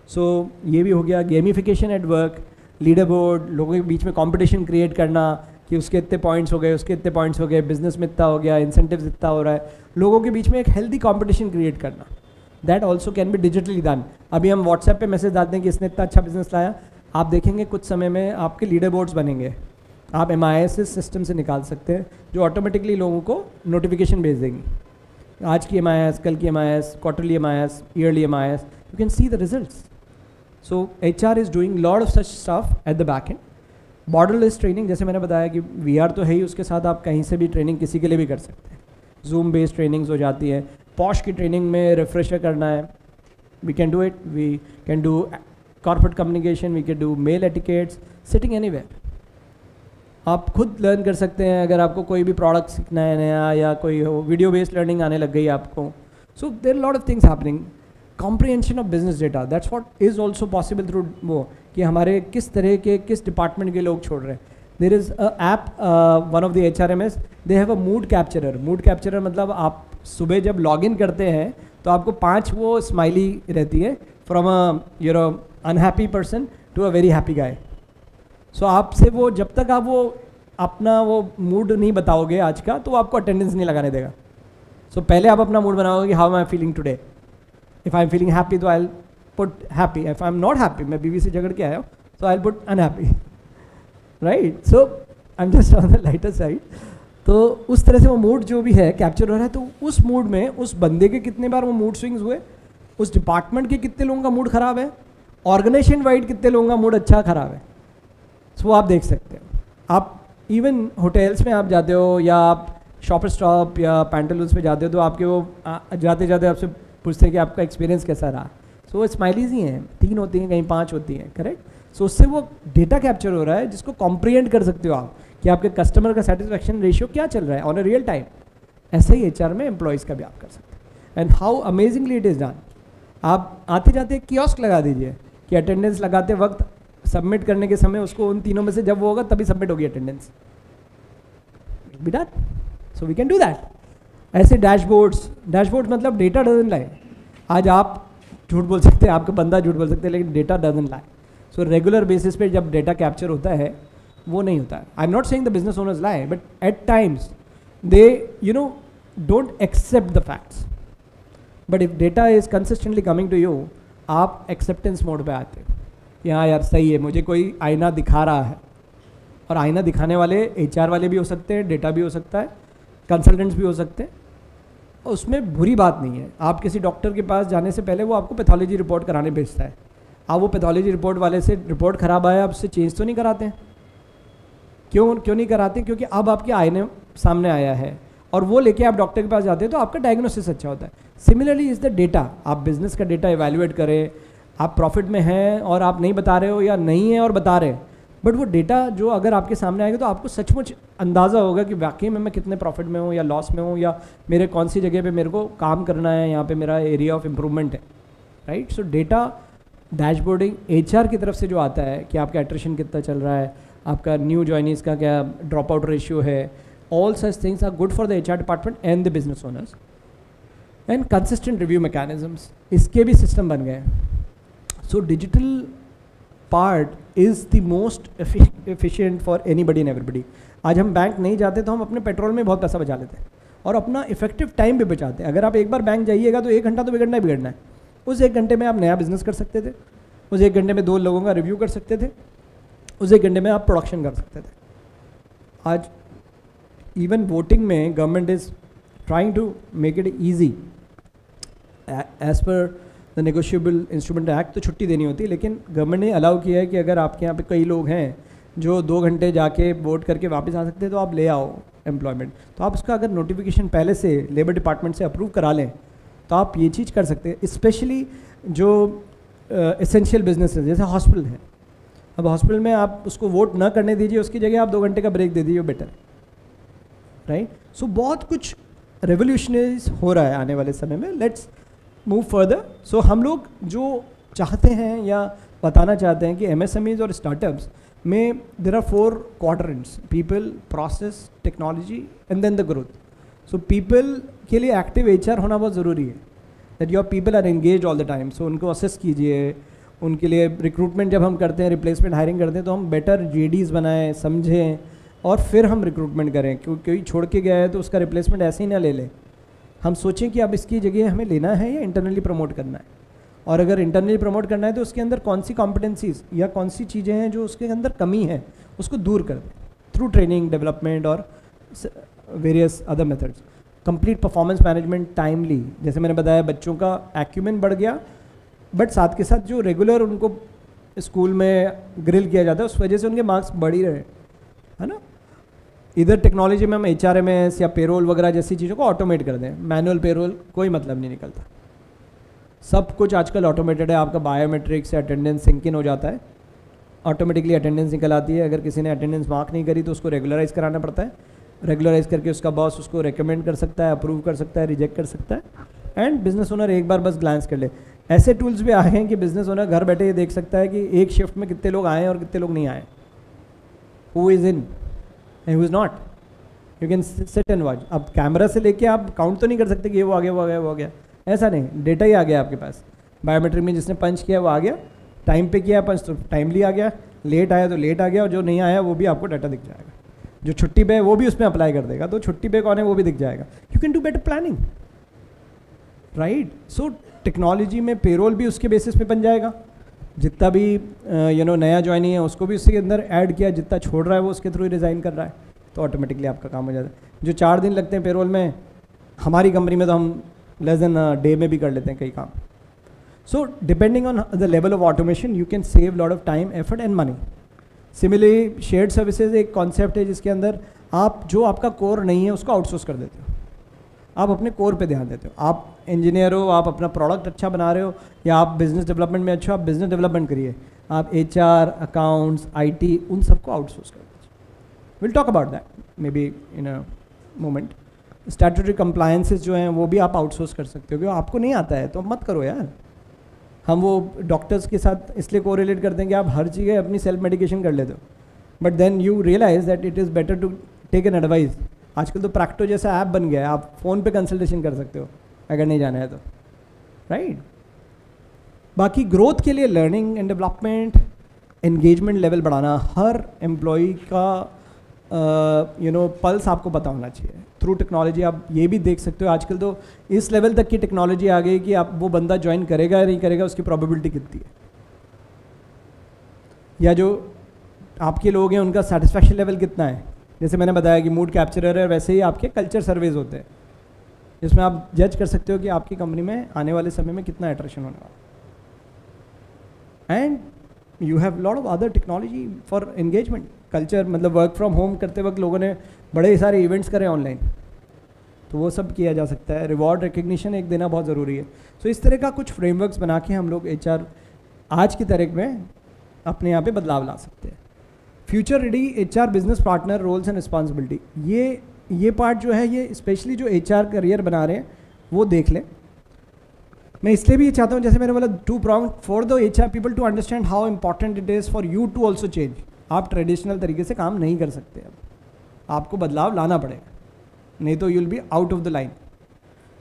So ये भी हो गया gamification at work, leaderboard, लोगों के बीच में competition create करना कि उसके इतने points हो गए, उसके इतने points हो गए, business में इतना हो गया, incentives इतना हो रहा है, लोगों के बीच में एक healthy competition create करना. That also can be digitally done. अभी हम WhatsApp पे मैसेज डालते हैं कि इसने इतना अच्छा बिजनेस लाया, आप देखेंगे कुछ समय में आपके लीडर बोर्ड्स बनेंगे. आप MIS सिस्टम से निकाल सकते हैं जो ऑटोमेटिकली लोगों को नोटिफिकेशन भेज देंगी. आज की MIS, कल की MIS, quarterly MIS, yearly MIS, you can see the results. So HR is doing lot of such stuff at the back and. Borderless training, जैसे मैंने बताया कि VR तो है ही, उसके साथ आप कहीं से भी ट्रेनिंग किसी के लिए भी कर सकते हैं. जूम बेस्ड ट्रेनिंग्स हो जाती है. पॉश की ट्रेनिंग में रिफ्रेशर करना है, we can do it. We can do corporate communication, we can do mail etiquettes, sitting anywhere. आप खुद लर्न कर सकते हैं. अगर आपको कोई भी प्रोडक्ट सीखना है नया, या कोई हो, वीडियो बेस्ड लर्निंग आने लग गई आपको. So there lot of things happening. Comprehension of business data, that's what is also possible through वो कि हमारे किस तरह के, किस डिपार्टमेंट के लोग छोड़ रहे हैं. There is a app, one of the HRMS, they have a mood capturer. Mood capturer मतलब आप सुबह जब लॉग इन करते हैं तो आपको 5 वो स्माइली रहती है, from a unhappy person to a very happy guy. So आपसे वो, जब तक आप वो अपना वो मूड नहीं बताओगे आज का, तो वो आपको अटेंडेंस नहीं लगाने देगा. सो पहले आप अपना मूड बनाओगे कि how am I feeling today. If I am feeling happy तो I put happy. If I am not happy, मैं बीवी से झगड़ के आया हूँ, so I'll put unhappy, right? So I'm just on the lighter side. तो उस तरह से वो मूड जो भी है कैप्चर हो रहा है. तो उस मूड में उस बंदे के कितने बार वो मूड स्विंग्स हुए, उस डिपार्टमेंट के कितने लोगों का मूड ख़राब है, ऑर्गेनाइजेशन वाइड कितने लोगों का मूड अच्छा ख़राब है. सो आप देख सकते हो. आप इवन होटल्स में आप जाते हो या आप शॉपर स्टॉप या पैंटालून्स में जाते हो तो आपके वो जाते जाते आपसे पूछते हैं कि आपका एक्सपीरियंस कैसा रहा. सो स्माइलीज ही हैं, 3 होती हैं, कहीं 5 होती हैं, करेक्ट. सो उससे वो डेटा कैप्चर हो रहा है जिसको कॉम्प्रिहेंड कर सकते हो आप कि आपके कस्टमर का सेटिस्फेक्शन रेशियो क्या चल रहा है ऑन अ रियल टाइम. ऐसा ही एचआर में एम्प्लॉयज़ का भी आप कर सकते हैं. And how amazingly it is done. आप आते जाते कियोस्क लगा दीजिए कि अटेंडेंस लगाते वक्त सबमिट करने के समय उसको उन तीनों में से जब वो होगा तभी सबमिट होगी attendance. Be done. So we can do that. ऐसे डैशबोर्ड्स मतलब डेटा डजन लाए. आज आप झूठ बोल सकते हैं, आपका बंदा झूठ बोल सकते हैं, लेकिन डेटा डजन लाए. सो रेगुलर बेसिस पे जब डेटा कैप्चर होता है वो नहीं होता है. I am not saying the business owners lie, but at times they don't accept the facts. But if data is consistently coming to you, आप एक्सेप्टेंस मोड पे आते हो कि हाँ यार सही है, मुझे कोई आईना दिखा रहा है. और आईना दिखाने वाले एचआर वाले भी हो सकते हैं, डेटा भी हो सकता है, कंसल्टेंट्स भी हो सकते हैं. उसमें बुरी बात नहीं है. आप किसी डॉक्टर के पास जाने से पहले वो आपको पैथोलॉजी रिपोर्ट कराने भेजता है. आप वो पैथोलॉजी रिपोर्ट वाले से रिपोर्ट ख़राब आया, आप उससे चेंज तो नहीं कराते हैं. क्यों नहीं कराते? क्योंकि अब आपके आईने सामने आया है और वो लेके आप डॉक्टर के पास जाते हैं तो आपका डायग्नोसिस अच्छा होता है. Similarly is the data. आप बिजनेस का डेटा इवैल्यूएट करें. आप प्रॉफिट में हैं और आप नहीं बता रहे हो, या नहीं है और बता रहे हैं, बट वो डेटा जो अगर आपके सामने आएगा तो आपको सचमुच अंदाज़ा होगा कि वाकई में मैं कितने प्रॉफिट में हूँ या लॉस में हूँ, या मेरे कौन सी जगह पे मेरे को काम करना है, यहाँ पे मेरा एरिया ऑफ इम्प्रूवमेंट है, राइट. सो डेटा डैशबोर्डिंग एचआर की तरफ से जो आता है कि आपका एट्रिशन कितना चल रहा है, आपका न्यू जॉइनीज का क्या ड्रॉप आउट रेशियो है, all such things are good for the HR department and the business owners. And consistent review mechanisms, इसके भी सिस्टम बन गए हैं. So digital part is the most efficient for anybody and everybody. आज हम bank नहीं जाते तो हम अपने पेट्रोल में बहुत पैसा बचा लेते हैं और अपना इफेक्टिव टाइम भी बचाते हैं. अगर आप एक बार बैंक जाइएगा तो 1 घंटा तो बिगड़ना ही बिगड़ना है. उस 1 घंटे में आप नया बिजनेस कर सकते थे, उस 1 घंटे में 2 लोगों का रिव्यू कर सकते थे, उस 1 घंटे में आप प्रोडक्शन कर सकते थे. आज इवन वोटिंग में government is trying to make it easy. As per the negotiable instrument act तो छुट्टी देनी होती है, लेकिन गवर्नमेंट ने अलाउ किया है कि अगर आपके यहाँ पे कई लोग हैं जो 2 घंटे जाके वोट करके वापस आ सकते हैं तो आप ले आओ एम्प्लॉयमेंट. तो आप उसका अगर नोटिफिकेशन पहले से लेबर डिपार्टमेंट से अप्रूव करा लें तो आप ये चीज़ कर सकते हैं. स्पेशली जो एसेंशियल बिजनेसेस जैसे हॉस्पिटल है, अब हॉस्पिटल में आप उसको वोट ना करने दीजिए, उसकी जगह आप 2 घंटे का ब्रेक दे दीजिए, बेटर, राइट. सो बहुत कुछ रेवोल्यूशनरीज हो रहा है आने वाले समय में. Let's move further. सो हम लोग जो चाहते हैं या बताना चाहते हैं कि एमएसएमईज और स्टार्टअप्स में there are 4 quadrants: people, process, technology and then the growth. So people के लिए एक्टिव एचआर होना बहुत ज़रूरी है, that your people are engage all the time. So उनको असेस कीजिए. उनके लिए रिक्रूटमेंट जब हम करते हैं, रिप्लेसमेंट हायरिंग करते हैं, तो हम बेटर जेडीज़ बनाएं, समझें और फिर हम रिक्रूटमेंट करें. क्योंकि कोई छोड़ के गया है तो उसका रिप्लेसमेंट ऐसे ही ना ले लें. हम सोचें कि अब इसकी जगह हमें लेना है या इंटरनली प्रमोट करना है, और अगर इंटरनली प्रमोट करना है तो उसके अंदर कौन सी कॉम्पिटेंसीज या कौन सी चीज़ें हैं जो उसके अंदर कमी है उसको दूर कर दें थ्रू ट्रेनिंग, डेवलपमेंट और various other methods. Complete performance management timely, जैसे मैंने बताया बच्चों का एक्यूमेंट बढ़ गया, बट साथ के साथ जो रेगुलर उनको स्कूल में ग्रिल किया जाता है उस वजह से उनके मार्क्स बढ़ ही रहे, है ना. इधर टेक्नोलॉजी में हम HRMS या पेरोल वगैरह जैसी चीज़ों को ऑटोमेट कर दें. मैनुअल पेरोल कोई मतलब नहीं निकलता. सब कुछ आजकल ऑटोमेटेड है. आपका बायोमेट्रिक्स से अटेंडेंस सिंक इन हो जाता है, ऑटोमेटिकली अटेंडेंस निकल आती है. अगर किसी ने अटेंडेंस मार्क नहीं करी तो उसको रेगुलराइज कराना पड़ता है. रेगुलराइज करके उसका बॉस उसको रेकमेंड कर सकता है, अप्रूव कर सकता है, रिजेक्ट कर सकता है. एंड बिजनेस ओनर एक बार बस ग्लांस कर ले. ऐसे टूल्स भी आए हैं कि बिजनेस ओनर घर बैठे ये देख सकता है कि एक शिफ्ट में कितने लोग आए और कितने लोग नहीं आए, who is in and who is not. You can sit and watch. अब कैमरा से लेके आप काउंट तो नहीं कर सकते कि ये वो आ गया, वो आ गया, वो आ गया. ऐसा नहीं, डेटा ही आ गया आपके पास. बायोमेट्रिक में जिसने पंच किया वो आ गया, टाइम पे किया पंच तो टाइमली आ गया, लेट आया तो लेट आ गया, और जो नहीं आया वो भी आपको डाटा दिख जाएगा. जो छुट्टी पे है वो भी उसमें अप्लाई कर देगा, तो छुट्टी पे कौन है वो भी दिख जाएगा. You can do better planning, right. So technology में पेरोल भी उसके बेसिस पे बन जाएगा. जितना भी नया ज्वाइनिंग है उसको भी उसके अंदर ऐड किया, जितना छोड़ रहा है वो उसके थ्रू ही रिज़ाइन कर रहा है, तो ऑटोमेटिकली आपका काम हो जाता है. जो 4 दिन लगते हैं पेरोल में, हमारी कंपनी में तो हम लेस देन डे में भी कर लेते हैं कई काम. सो depending on the level of automation you can save lot of time, effort and money. Similarly shared services एक कॉन्सेप्ट है जिसके अंदर आप जो आपका कोर नहीं है उसको आउटसोर्स कर देते हो. आप अपने कोर पे ध्यान देते हो. आप इंजीनियर हो, आप अपना प्रोडक्ट अच्छा बना रहे हो, या आप बिजनेस डेवलपमेंट में अच्छे हो, आप बिजनेस डेवलपमेंट करिए. आप HR, अकाउंट्स, IT उन सबको आउटसोर्स कर दीजिए. Will talk about that may be in a moment. Statutory compliances जो हैं वो भी आप आउटसोर्स कर सकते हो. क्योंकि आपको नहीं आता है तो मत करो यार. हम वो डॉक्टर्स के साथ इसलिए कोरिलेट करते हैं कि आप हर चीज़ें अपनी सेल्फ मेडिकेशन कर लेते हो, but then you realize that it is better to take an advice. आजकल तो प्रैक्टो जैसा ऐप बन गया है, आप फ़ोन पे कंसल्टेशन कर सकते हो अगर नहीं जाना है तो, राइट. बाकी ग्रोथ के लिए learning and development, engagement level बढ़ाना, हर एम्प्लॉई का पल्स आपको पता होना चाहिए. थ्रू टेक्नोलॉजी आप ये भी देख सकते हो आजकल तो इस लेवल तक की टेक्नोलॉजी आ गई कि आप वो बंदा ज्वाइन करेगा या नहीं करेगा उसकी प्रोबेबिलिटी कितनी है, या जो आपके लोग हैं उनका सेटिस्फैक्शन लेवल कितना है. जैसे मैंने बताया कि मूड कैप्चरर है, वैसे ही आपके कल्चर सर्वेज होते हैं जिसमें आप जज कर सकते हो कि आपकी कंपनी में आने वाले समय में कितना अट्रैक्शन होने वाला. And you have lot of other technology for engagement. Culture मतलब वर्क फ्रॉम होम करते वक्त लोगों ने बड़े सारे इवेंट्स करे ऑनलाइन, तो वो सब किया जा सकता है. रिवॉर्ड रिकग्निशन एक देना बहुत ज़रूरी है. सो इस तरह का कुछ फ्रेमवर्क्स बना के हम लोग HR आज की तारीख में अपने यहाँ पे बदलाव ला सकते हैं. Future ready HR business partner roles and responsibility, ये पार्ट जो है ये स्पेशली जो HR करियर बना रहे हैं वो देख लें. मैं इसलिए भी ये चाहता हूँ, जैसे मैंने बोला, 2 pronged for the HR people to understand how important it is for you to also change. आप ट्रेडिशनल तरीके से काम नहीं कर सकते, अब आपको बदलाव लाना पड़ेगा, नहीं तो you will be out of the line.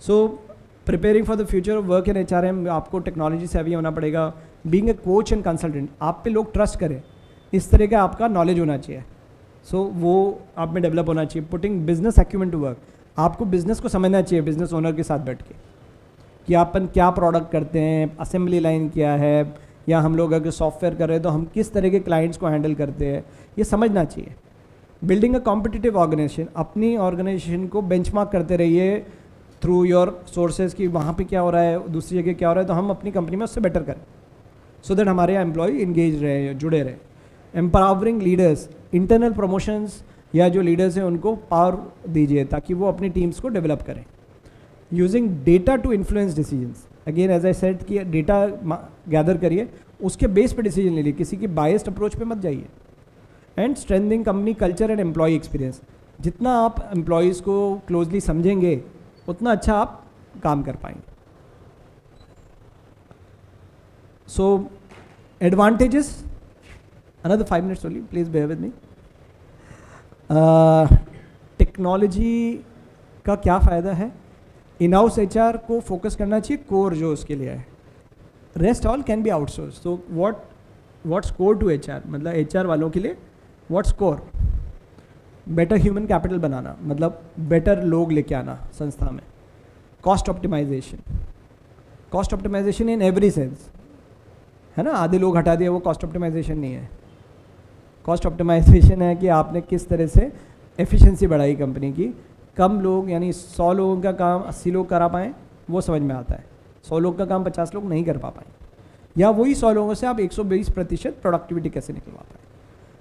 So preparing for the future of work in HRM, आपको टेक्नोलॉजी से अभी होना पड़ेगा. Being a coach and consultant, आप पे लोग ट्रस्ट करें, इस तरह का आपका नॉलेज होना चाहिए. सो वो आप में डेवलप होना चाहिए. Putting business acumen to work, आपको बिजनेस को समझना चाहिए बिजनेस ओनर के साथ बैठ के कि अपन क्या प्रोडक्ट करते हैं, असेंबली लाइन क्या है, या हम लोग अगर सॉफ्टवेयर कर रहे हैं तो हम किस तरह के क्लाइंट्स को हैंडल करते हैं, ये समझना चाहिए. बिल्डिंग अ कॉम्पिटिटिव ऑर्गेनाइजेशन, अपनी ऑर्गेनाइजेशन को बेंचमार्क करते रहिए थ्रू योर सोर्सेज कि वहाँ पे क्या हो रहा है, दूसरी जगह क्या हो रहा है, तो हम अपनी कंपनी में उससे बेटर करें, सो दैट हमारे एम्प्लॉय इंगेज रहे, जुड़े रहे. एम्पावरिंग लीडर्स, इंटरनल प्रमोशंस या जो लीडर्स हैं उनको पावर दीजिए ताकि वो अपनी टीम्स को डेवलप करें. Using data to influence decisions, again as I said कि डेटा गैदर करिए, उसके बेस पे डिसीजन ले लीजिए, किसी की बायस्ड अप्रोच पे मत जाइए. And strengthening company culture and employ experience, जितना आप एम्प्लॉयज़ को क्लोजली समझेंगे उतना अच्छा आप काम कर पाएंगे. So advantages, another 5 minutes only, please bear with me. Technology का क्या फ़ायदा है? इन हाउस HR को फोकस करना चाहिए कोर जो उसके लिए है, rest all can be outsource. तो व्हाट्स कोर टू HR, मतलब HR वालों के लिए what's core? Better human capital बनाना, मतलब बेटर लोग लेके आना संस्था में. Cost optimization, cost optimization in every sense, है ना. आधे लोग हटा दिए, वो कॉस्ट ऑप्टिमाइजेशन नहीं है. कॉस्ट ऑप्टिमाइजेशन है कि आपने किस तरह से एफिशिएंसी बढ़ाई कंपनी की. कम लोग, यानी 100 लोगों का काम 80 लोग करा पाएँ, वो समझ में आता है. 100 लोग का काम 50 लोग नहीं कर पाएँ, या वही 100 लोगों से आप 120% प्रोडक्टिविटी कैसे निकलवा पाएँ.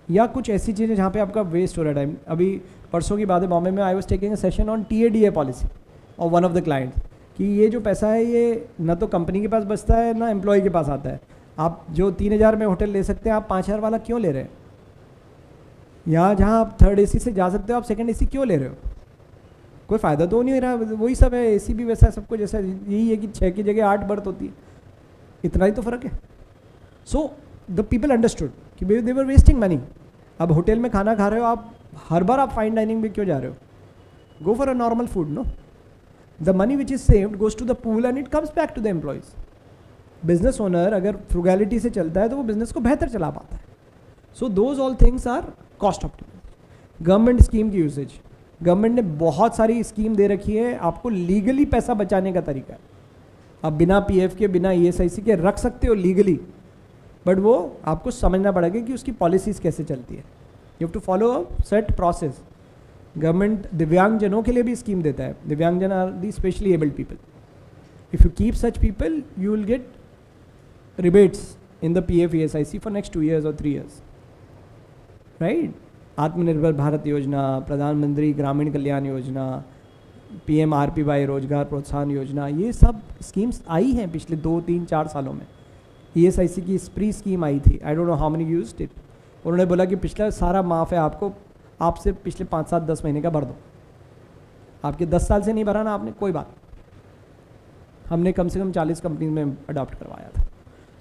या कुछ ऐसी चीज़ें जहाँ पे आपका वेस्ट हो रहा है टाइम. अभी परसों की बात है, बॉम्बे में I was taking a session on TADA policy और वन ऑफ द क्लाइंट्स, कि ये जो पैसा है ये ना तो कंपनी के पास बचता है ना एम्प्लॉय के पास आता है. आप जो 3000 में होटल ले सकते हैं, आप 5000 वाला क्यों ले रहे हैं? यहाँ जहाँ आप 3rd AC से जा सकते हो, आप 2nd AC क्यों ले रहे हो? कोई फ़ायदा तो नहीं हो रहा. वही सब है, AC भी वैसा है, सबको जैसा यही है कि 6 की जगह 8 बर्थ होती है, इतना ही तो फ़र्क है. सो द पीपल अंडरस्टूड कि दे वर वेस्टिंग मनी. अब होटल में खाना खा रहे हो आप, हर बार आप फाइन डाइनिंग में क्यों जा रहे हो? Go for a normal food. No, the money which is saved goes to the pool and it comes back to the employees. Business owner अगर फ्रुगैलिटी से चलता है तो वो बिजनेस को बेहतर चला पाता है. So those all things are cost optimisation. Government scheme की यूसेज, गवर्नमेंट ने बहुत सारी स्कीम दे रखी है, आपको लीगली पैसा बचाने का तरीका है. आप बिना पीएफ के, बिना ईएसआईसी के रख सकते हो लीगली, बट वो आपको समझना पड़ेगा कि उसकी पॉलिसीज़ कैसे चलती है. You have to follow a set process. Government दिव्यांगजनों के लिए भी स्कीम देता है. दिव्यांगजन are the specially abled people. If you keep such people, you will get rebates in the PF ESIC for next 2 years or 3 years, right? आत्मनिर्भर भारत योजना, प्रधानमंत्री ग्रामीण कल्याण योजना, PMRPY रोजगार प्रोत्साहन योजना, ये सब स्कीम्स आई हैं पिछले 2, 3, 4 सालों में. ESIC की स्प्री स्कीम आई थी. I don't know how many used it. उन्होंने बोला कि पिछला सारा माफ़ है आपको, आपसे पिछले 5, 7, 10 महीने का भर दो. आपके 10 साल से नहीं भरा ना आपने, कोई बात. हमने कम से कम 40 कंपनीज में अडॉप्ट करवाया था.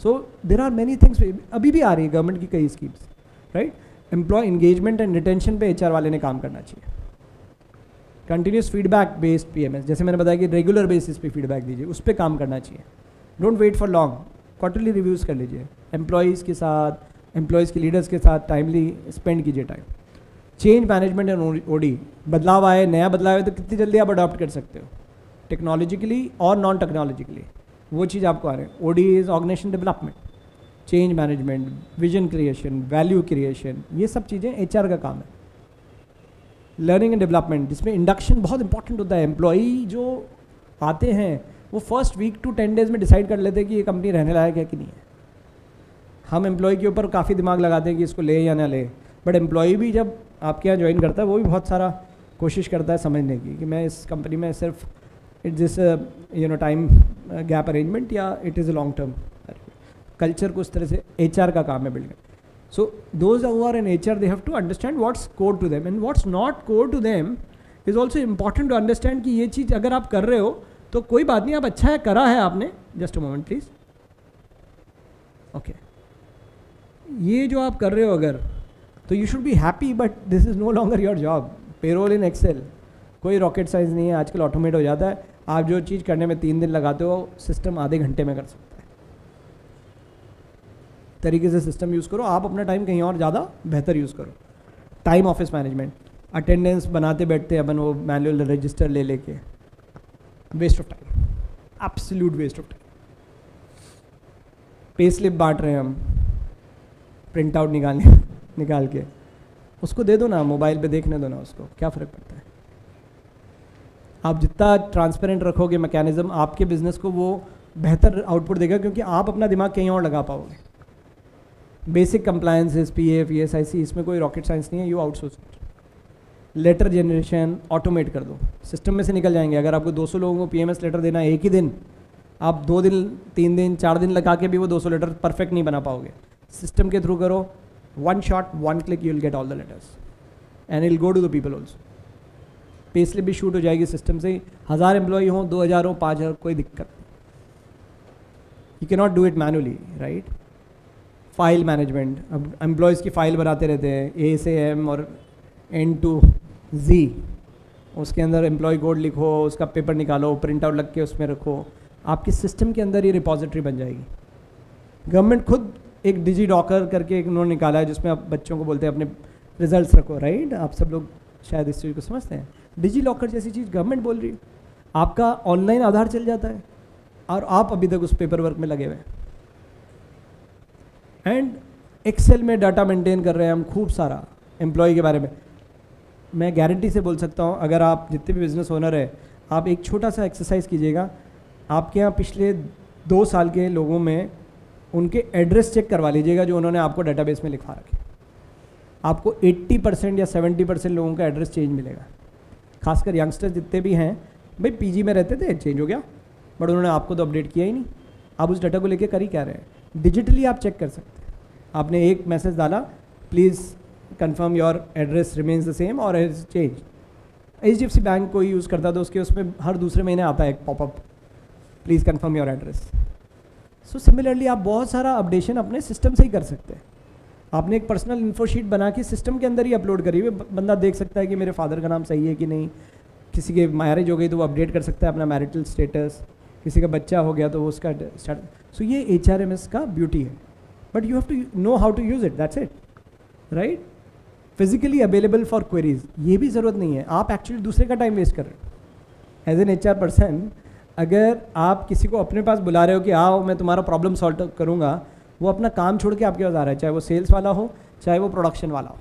So there are many things. अभी भी आ रही है गवर्नमेंट की कई schemes, right? Employ engagement and retention पे HR वाले ने काम करना चाहिए. कंटिन्यूस फीडबैक बेस्ड PMS, जैसे मैंने बताया कि रेगुलर बेसिस पे फीडबैक दीजिए, उस पर काम करना चाहिए. Don't wait for long. Quarterly reviews कर लीजिए. एम्प्लॉयज़ के साथ, एम्प्लॉयज़ के लीडर्स के साथ टाइमली स्पेंड कीजिए time. Change management and OD, बदलाव आए, नया बदलाव आए तो कितनी जल्दी आप अडॉप्ट कर सकते हो, टेक्नोलॉजिकली और नॉन टेक्नोलॉजिकली. वो चीज़ आपको आ रही है. OD is organisation development, change management, vision creation, value creation, ये सब चीज़ें HR का काम है. लर्निंग एंड डेवलपमेंट, जिसमें इंडक्शन बहुत इंपॉर्टेंट होता है. एम्प्लॉई जो आते हैं वो फर्स्ट वीक टू 10 डेज़ में डिसाइड कर लेते हैं कि ये कंपनी रहने लायक है कि नहीं है. हम एम्प्लॉय के ऊपर काफ़ी दिमाग लगाते हैं कि इसको ले या ना ले, बट एम्प्लॉय भी जब आपके यहाँ ज्वाइन करता है वो भी बहुत सारा कोशिश करता है समझने की कि मैं इस कंपनी में सिर्फ it's this time gap arrangement या it is a long term. Culture को उस तरह से HR का काम है building. So those who are in HR, they have to understand what's core to them and what's not core to them. Is also important to understand कि ये चीज़ अगर आप कर रहे हो तो कोई बात नहीं, आप अच्छा है करा है आपने. Just a moment please. Okay, ये जो आप कर रहे हो अगर, तो you should be happy, but this is no longer your job. Payroll in Excel कोई रॉकेट साइंस नहीं है, आजकल ऑटोमेट हो जाता है. आप जो चीज़ करने में 3 दिन लगाते हो, सिस्टम आधे घंटे में कर सकता है. तरीके से सिस्टम यूज़ करो. आप अपना टाइम कहीं और ज़्यादा बेहतर यूज़ करो. टाइम ऑफिस मैनेजमेंट, अटेंडेंस बनाते बैठते अपन वो मैनुअल रजिस्टर ले लेके, waste of time, absolute waste of time. Pay slip बांट रहे हैं हम, प्रिंट आउट निकाल के उसको दे दो ना, मोबाइल पे देखने दो ना उसको, क्या फ़र्क पड़ता है. आप जितना ट्रांसपेरेंट रखोगे मैकेनिज्म, आपके बिजनेस को वो बेहतर आउटपुट देगा, क्योंकि आप अपना दिमाग कहीं और लगा पाओगे. बेसिक कंप्लायंसेस, PF ESIC, इसमें कोई रॉकेट साइंस नहीं है. You outsource. Letter generation automate कर दो, सिस्टम में से निकल जाएंगे. अगर आपको 200 लोगों को PMS लेटर देना है एक ही दिन, आप 2 दिन, 3 दिन, 4 दिन लगा के भी वो 200 लेटर परफेक्ट नहीं बना पाओगे. सिस्टम के थ्रू करो, 1 shot 1 click, you will get all the letters and it will go to the people also. Pay slip भी शूट हो जाएगी सिस्टम से. 1000 एम्प्लॉई हो, 2000 हो, 5000, कोई दिक्कत नहीं. You can not do it manually, right? File management, अब एम्प्लॉयज़ की फ़ाइल बनाते रहते हैं, A से M और N to Z. उसके अंदर एम्प्लॉय कोड लिखो, उसका पेपर निकालो, प्रिंट आउट लग के उसमें रखो. आपके सिस्टम के अंदर ये रिपॉजिटरी बन जाएगी. गवर्नमेंट खुद एक डिजी डॉकर करके एक उन्होंने निकाला है, जिसमें आप बच्चों को बोलते हैं अपने रिजल्ट्स रखो, राइट? आप सब लोग शायद इस चीज़ को समझते हैं. डिजी लॉकर जैसी चीज़ गवर्नमेंट बोल रही है. आपका ऑनलाइन आधार चल जाता है और आप अभी तक उस पेपर वर्क में लगे हुए हैं. एंड एक्सेल में डाटा मेंटेन कर रहे हैं हम खूब सारा एम्प्लॉय के बारे में. मैं गारंटी से बोल सकता हूँ, अगर आप जितने भी बिजनेस ओनर है, आप एक छोटा सा एक्सरसाइज कीजिएगा. आपके यहाँ पिछले 2 साल के लोगों में उनके एड्रेस चेक करवा लीजिएगा जो उन्होंने आपको डेटाबेस में लिखवा रखे. आपको 80% या 70% लोगों का एड्रेस चेंज मिलेगा. खासकर यंगस्टर्स जितने भी हैं, भाई PG में रहते थे, चेंज हो गया, बट उन्होंने आपको तो अपडेट किया ही नहीं. आप उस डाटा को लेके कर ही क्या रहे हैं? डिजिटली आप चेक कर सकते हैं. आपने एक मैसेज डाला, please confirm your address remains the same और इज चेंज. HDFC बैंक कोई यूज़ करता था, उसके उसमें हर दूसरे महीने आता है एक popup, please confirm your address. So similarly आप बहुत सारा अपडेशन अपने सिस्टम से ही कर सकते हैं. आपने एक पर्सनल इन्फोशीट बना के सिस्टम के अंदर ही अपलोड करी हुई, बंदा देख सकता है कि मेरे फादर का नाम सही है कि नहीं. किसी के मैरिज हो गई तो वो अपडेट कर सकता है अपना मैरिटल स्टेटस. किसी का बच्चा हो गया तो वो उसका स्टार्ट. सो ये HRMS का ब्यूटी है, but you have to know how to use it, that's it, right? Physically available for queries, ये भी ज़रूरत नहीं है. आप एक्चुअली दूसरे का टाइम वेस्ट कर रहे हो. एज एन HR पर्सन अगर आप किसी को अपने पास बुला रहे हो कि आओ मैं तुम्हारा प्रॉब्लम सॉल्व करूँगा, वो अपना काम छोड़ के आपके पास आ रहा है, चाहे वो सेल्स वाला हो चाहे वो प्रोडक्शन वाला हो।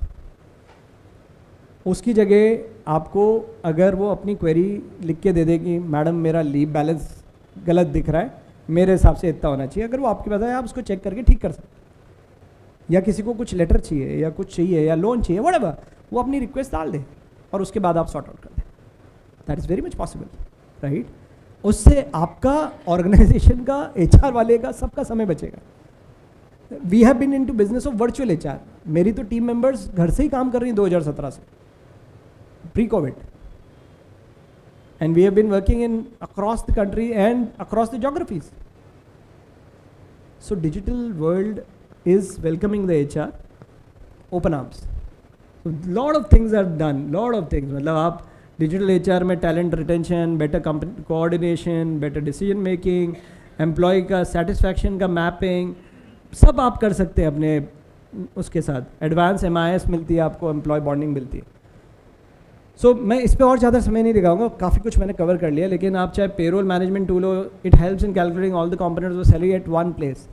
उसकी जगह आपको अगर वो अपनी क्वेरी लिख के दे दे कि मैडम मेरा लीव बैलेंस गलत दिख रहा है, मेरे हिसाब से इतना होना चाहिए, अगर वो आपके पास आए आप उसको चेक करके ठीक कर सकते। या किसी को कुछ लेटर चाहिए या कुछ चाहिए या लोन चाहिए, व्हाटएवर, वो अपनी रिक्वेस्ट डाल दे और उसके बाद आप सॉर्ट आउट कर दें। That is very much possible, right. उससे आपका, ऑर्गेनाइजेशन का, HR वाले का, सबका समय बचेगा। We have been into business of virtual HR। मेरी तो टीम मेंबर्स घर से ही काम कर रही हैं 2017 से, pre Covid, and we have been working in across the country and across the geographies. So digital world is welcoming the HR open arms. So lot of things are done, lot of things. मतलब आप digital HR में talent retention, better company coordination, better decision making, employee का satisfaction का mapping, सब आप कर सकते हैं अपने उसके साथ। एडवांस MIS मिलती है आपको, एम्प्लॉय बॉन्डिंग मिलती है। सो मैं इस पे और ज़्यादा समय नहीं दिखाऊंगा, काफ़ी कुछ मैंने कवर कर लिया। लेकिन आप चाहे पेरोल मैनेजमेंट टूल हो, it helps in calculating all the components of salary at one place.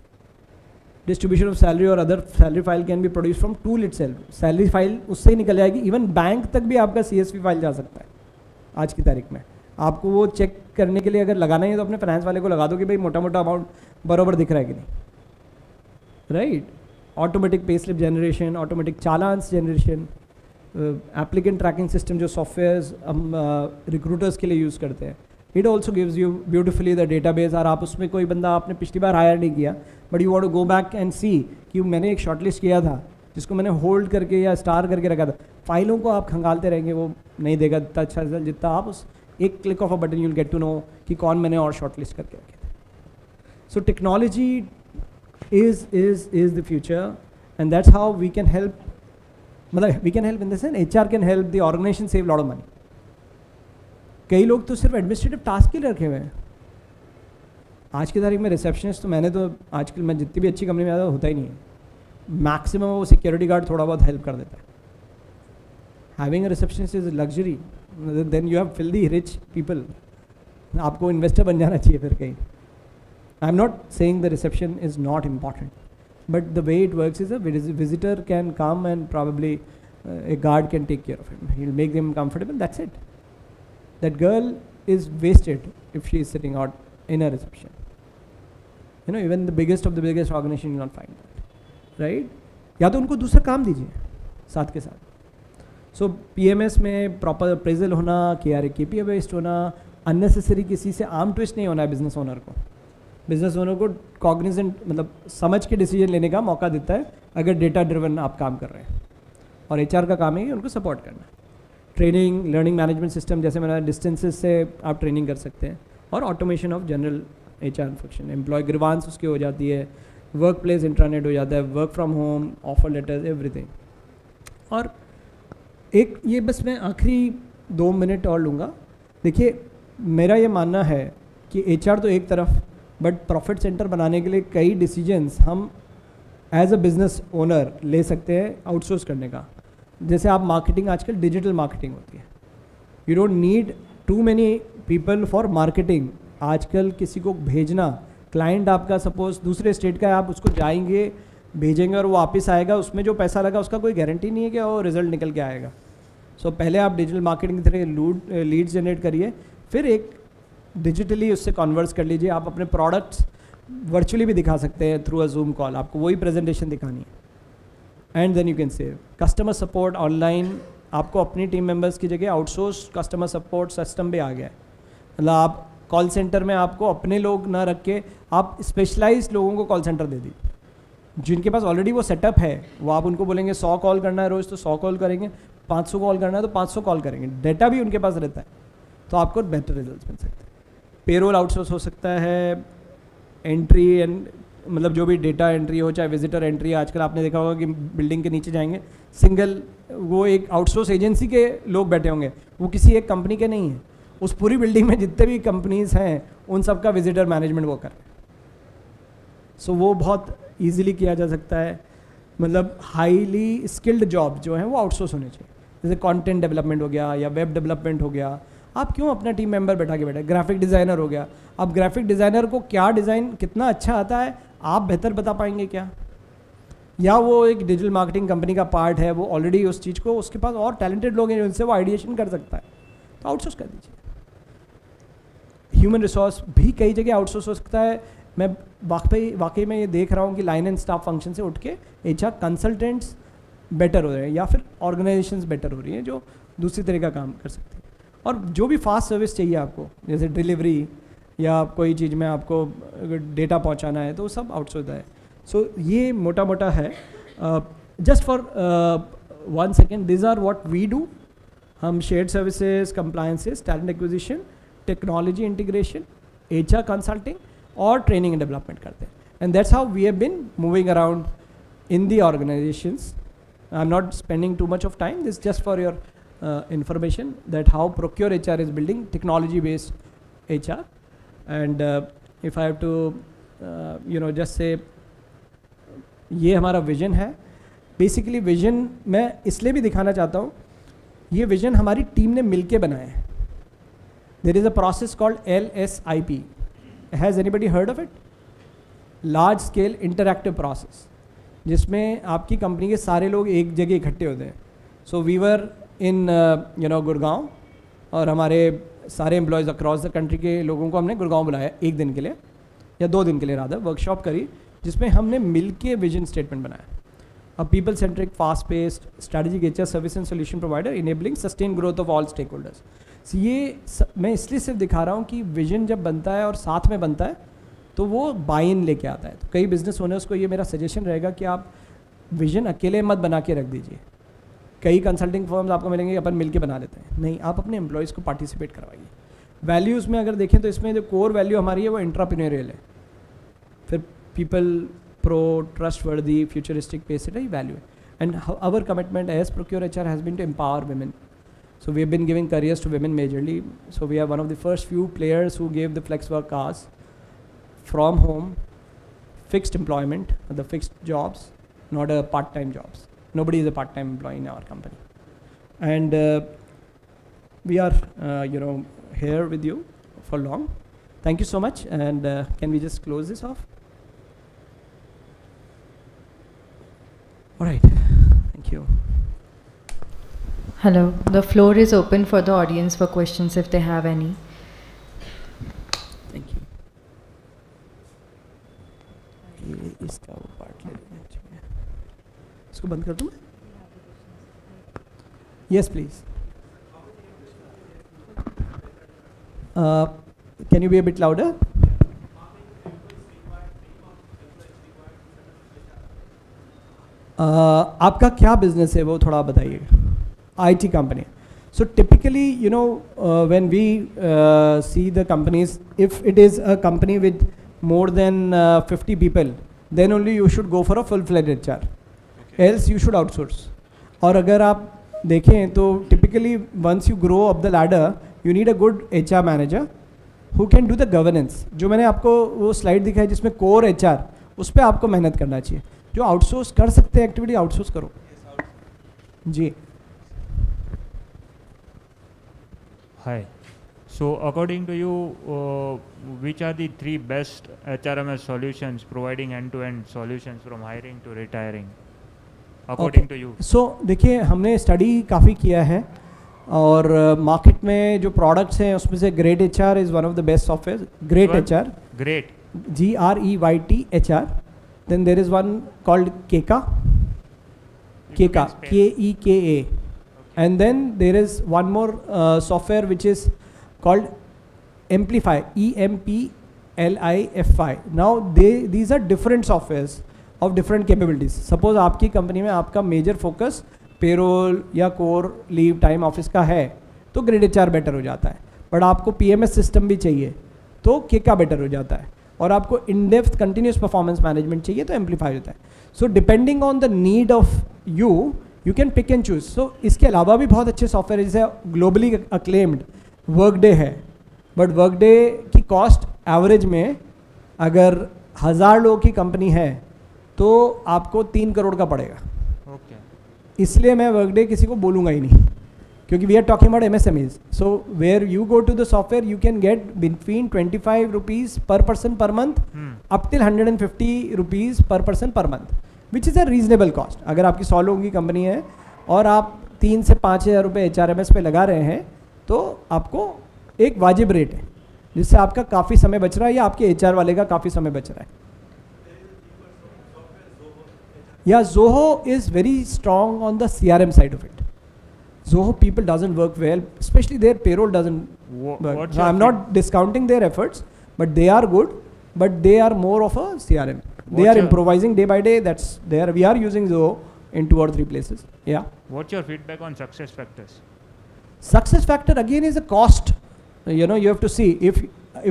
Distribution of salary और other salary file can be produce from tool itself. Salary file उससे ही निकल जाएगी। इवन बैंक तक भी आपका CSV file जा सकता है आज की तारीख में। आपको वो चेक करने के लिए अगर लगाना ही है तो अपने फाइनेंस वाले को लगा दो कि भाई मोटा मोटा अमाउंट बराबर दिख रहा है कि नहीं, right. Automatic pay slip generation, automatic challans generation, applicant tracking system जो सॉफ्टवेयर्स हम रिक्रूटर्स के लिए यूज़ करते हैं, it also gives you beautifully the database. और आप उसमें कोई बंदा आपने पिछली बार हायर नहीं किया, but you want to go back and see कि मैंने एक शॉर्टलिस्ट किया था जिसको मैंने होल्ड करके या स्टार करके रखा था, फाइलों को आप खंगालते रहेंगे, वो नहीं देगा इतना अच्छा रिजल्ट जितना आप उस एक click of a button you'll get to know कि कौन मैंने और शॉर्टलिस्ट करके रखे थे। So technology is the future, and that's how we can help. मतलब we can help in the sense HR can help the organization save lot of money. कई लोग तो सिर्फ एडमिनिस्ट्रेटिव टास्क के लिए रखे हुए हैं। आज की तारीख में रिसेप्शनिस्ट तो मैंने तो आजकल मैं जितनी भी अच्छी कंपनी में आता होता ही नहीं है, मैक्सिमम वो सिक्योरिटी गार्ड थोड़ा बहुत हेल्प कर देता है। Having a receptionist is luxury, then you have filthy rich people. आपको इन्वेस्टर बन जाना चाहिए फिर कहीं। I am not saying the reception is not important, but the way it works is a visitor can come and probably a guard can take care of him. He'll make them comfortable, that's it. That girl is wasted if she is sitting out in a reception. You know, even the biggest of the biggest organization will not find that, right? या तो उनको दूसरा काम दीजिए साथ के साथ। So PMS में प्रॉपर अप्रेजल होना, KRA KPI बेस्ड होना, अननेसेसरी किसी से आर्म ट्विस्ट नहीं होना है बिजनेस ओनर को। बिजनेस ओनर को कॉग्निजेंट मतलब समझ के डिसीजन लेने का मौका देता है अगर डेटा ड्रिवन आप काम कर रहे हैं, और HR का काम है उनको सपोर्ट करना। ट्रेनिंग, लर्निंग मैनेजमेंट सिस्टम, जैसे मैंने डिस्टेंसेस से आप ट्रेनिंग कर सकते हैं, और automation of general HR function, employ grievance उसकी हो जाती है, वर्क प्लेस इंट्रानेट हो जाता है, work from home, offer letters, everything. और एक ये बस मैं आखिरी 2 मिनट और लूँगा। देखिए मेरा ये मानना है कि HR तो एक तरफ, बट प्रॉफिट सेंटर बनाने के लिए कई डिसीजंस हम एज अ बिजनेस ओनर ले सकते हैं आउटसोर्स करने का। जैसे आप मार्केटिंग, आजकल डिजिटल मार्केटिंग होती है, you don't need too many people for marketing. आजकल किसी को भेजना, क्लाइंट आपका सपोज दूसरे स्टेट का है, आप उसको जाएंगे भेजेंगे और वो वापस आएगा, उसमें जो पैसा लगा उसका कोई गारंटी नहीं है कि वो रिजल्ट निकल के आएगा। सो पहले आप डिजिटल मार्केटिंग की तरह लीड्स जनरेट करिए, फिर एक डिजिटली उससे कन्वर्स कर लीजिए। आप अपने प्रोडक्ट्स वर्चुअली भी दिखा सकते हैं थ्रू अ जूम कॉल, आपको वही प्रेजेंटेशन दिखानी है, and then you can save. Customer support online, आपको अपनी टीम मेंबर्स की जगह आउटसोर्स कस्टमर सपोर्ट सिस्टम भी आ गया है। मतलब आप कॉल सेंटर में आपको अपने लोग ना रख के आप स्पेशलाइज्ड लोगों को कॉल सेंटर दे दीजिए, जिनके पास ऑलरेडी वो सेटअप है। वो आप उनको बोलेंगे 100 कॉल करना है रोज़ तो 100 कॉल करेंगे, 500 कॉल करना है तो 500 कॉल करेंगे, डेटा भी उनके पास रहता है, तो आपको बेटर रिजल्ट मिल सकते हैं। पेरोल आउटसोर्स हो सकता है, एंट्री एंड मतलब जो भी डेटा एंट्री हो, चाहे विजिटर एंट्री। आजकल आपने देखा होगा कि बिल्डिंग के नीचे जाएंगे, सिंगल वो एक आउटसोर्स एजेंसी के लोग बैठे होंगे, वो किसी एक कंपनी के नहीं हैं, उस पूरी बिल्डिंग में जितने भी कंपनीज हैं उन सब का विजिटर मैनेजमेंट वो कर रहे हैं। सो वो बहुत ईजिली किया जा सकता है। मतलब हाईली स्किल्ड जॉब जो हैं वो आउटसोर्स होने चाहिए, जैसे कंटेंट डेवलपमेंट हो गया या वेब डेवलपमेंट हो गया। आप क्यों अपना टीम मेंबर बैठा के बैठे, ग्राफिक डिज़ाइनर हो गया, अब ग्राफिक डिज़ाइनर को क्या डिज़ाइन कितना अच्छा आता है आप बेहतर बता पाएंगे क्या, या वो एक डिजिटल मार्केटिंग कंपनी का पार्ट है, वो ऑलरेडी उस चीज़ को, उसके पास और टैलेंटेड लोग हैं जिनसे वो आइडिएशन कर सकता है, तो आउटसोर्स कर दीजिए। ह्यूमन रिसोर्स भी कई जगह आउटसोर्स हो सकता है। मैं वाकई में ये देख रहा हूँ कि लाइन एंड स्टाफ फंक्शन से उठ के HR कंसल्टेंट्स बेटर हो रहे हैं, या फिर ऑर्गेनाइजेशंस बेटर हो रही हैं जो दूसरी तरह का काम कर सकती हैं। और जो भी फास्ट सर्विस चाहिए आपको, जैसे डिलीवरी या कोई चीज़ में आपको डेटा पहुँचाना है, तो वो सब आउटसोर्स है। सो ये मोटा मोटा है। Just for 1 second, this are what we do. हम shared services, compliances, talent acquisition, technology integration, HR consulting और ट्रेनिंग एंड डेवलपमेंट करते हैं। And that's how we have been moving around in the organisations. I am not spending too much of time, this just for your information that how Procure HR is building technology based HR. And if I have to just say, ये हमारा vision है। Basically vision मैं इसलिए भी दिखाना चाहता हूँ, ये विजन हमारी टीम ने मिलके बनाया है। There is a process called LSIP। Has anybody heard of it? Large scale interactive process, जिसमें आपकी कंपनी के सारे लोग एक जगह इकट्ठे होते हैं। सो वी वर इन गुड़गांव, और हमारे सारे एम्प्लॉयज़ अक्रॉस द कंट्री के लोगों को हमने गुड़गांव बुलाया 1 दिन के लिए या 2 दिन के लिए रादर, वर्कशॉप करी, जिसमें हमने मिलके विजन स्टेटमेंट बनाया। A people centric, fast paced, strategic HR service and solution provider enabling sustain growth of all stakeholders. ये मैं इसलिए सिर्फ दिखा रहा हूँ कि विजन जब बनता है और साथ में बनता है तो वो बाय इन लेके आता है। तो कई बिजनेस ओनर्स को ये मेरा सजेशन रहेगा कि आप विजन अकेले मत बना के रख दीजिए। कई कंसल्टिंग फर्म्स आपको मिलेंगे अपन मिलके बना लेते हैं, नहीं, आप अपने एम्प्लॉयज़ को पार्टिसिपेट करवाइए। वैल्यूज़ में अगर देखें तो इसमें जो कोर वैल्यू हमारी है वो एंटरप्रेन्योरियल है, फिर people, pro, trustworthy, futuristic, pace है वैल्यू है। And our commitment as procure HR has been to empower women. So we have been giving careers to women majorly. So we are one of the first few players who gave the flex work hours from home, fixed employment, the fixed jobs, not a part-time jobs. Nobody is a part-time employee in our company. And we are, here with you for long. Thank you so much. And can we just close this off? All right. Thank you. Hello, the floor is open for the audience for questions if they have any. Thank you. ये इसका वो part ले लेते हैं, इसको बंद कर दूँ मैं? Yes, please. Can you be a bit louder? आपका क्या बिजनेस है वो थोड़ा बताइएगा। IT company. So typically, when we see the companies, if it is a company with more than 50 people, then only you should go for a full-fledged HR. Okay. Else you should outsource. और अगर आप देखें तो typically once you grow up the ladder, you need a good HR manager who can do the governance. जो मैंने आपको वो slide दिखाई जिसमें core HR, उस पर आपको मेहनत करना चाहिए। जो आउटसोर्स कर सकते हैं एक्टिविटी आउटसोर्स करो। जी। Hi. So according to you, which are the 3 best HRMS solutions providing end-to-end solutions from hiring to retiring? According to you. So देखिए हमने स्टडी काफ़ी किया है और मार्केट में जो प्रोडक्ट्स हैं उसमें से great HR is one of the best software. Great HR, Great. GREYT HR. Then there is one called Keka. Keka, KEKA. And then there is one more software which is called Emplify, EMPLIFY. Now these are different softwares of different capabilities. Suppose आपकी company में आपका major focus payroll या core leave time office का है तो great HR better हो जाता है, बट आपको PMS सिस्टम भी चाहिए तो केका बेटर हो जाता है, और आपको in depth continuous performance management चाहिए तो एम्पलीफाई होता है। So depending on the need of you can pick and choose. So इसके अलावा भी बहुत अच्छे सॉफ्टवेयर जैसे ग्लोबली अक्लेम्ड वर्कडे है, बट वर्कडे की कॉस्ट एवरेज में अगर 1000 लोगों की कंपनी है तो आपको 3 करोड़ का पड़ेगा। Okay. इसलिए मैं वर्कडे किसी को बोलूँगा ही नहीं, क्योंकि we are talking about MSMEs. So where you go to the software, you can get between 25 rupees per person per month up till 150 rupees per person per month, which is a reasonable cost. अगर आपकी 100 लोगों की company है और आप 3 से 5 हज़ार रुपये HRMS पे लगा रहे हैं, तो आपको एक वाजिब रेट है, जिससे आपका काफ़ी समय बच रहा है या आपके HR वाले का काफ़ी समय बच रहा है. Yeah, Zoho is very strong on the CRM side of it. Zoho people doesn't work well, especially their payroll doesn't work. So I'm not discounting their efforts, but they are good, but they are more of a CRM. They are improvising day by day. That's there. We are using Zoho in 2 or 3 places. Yeah. What's your feedback on success factors? Success factor again is a cost. You know, you have to see if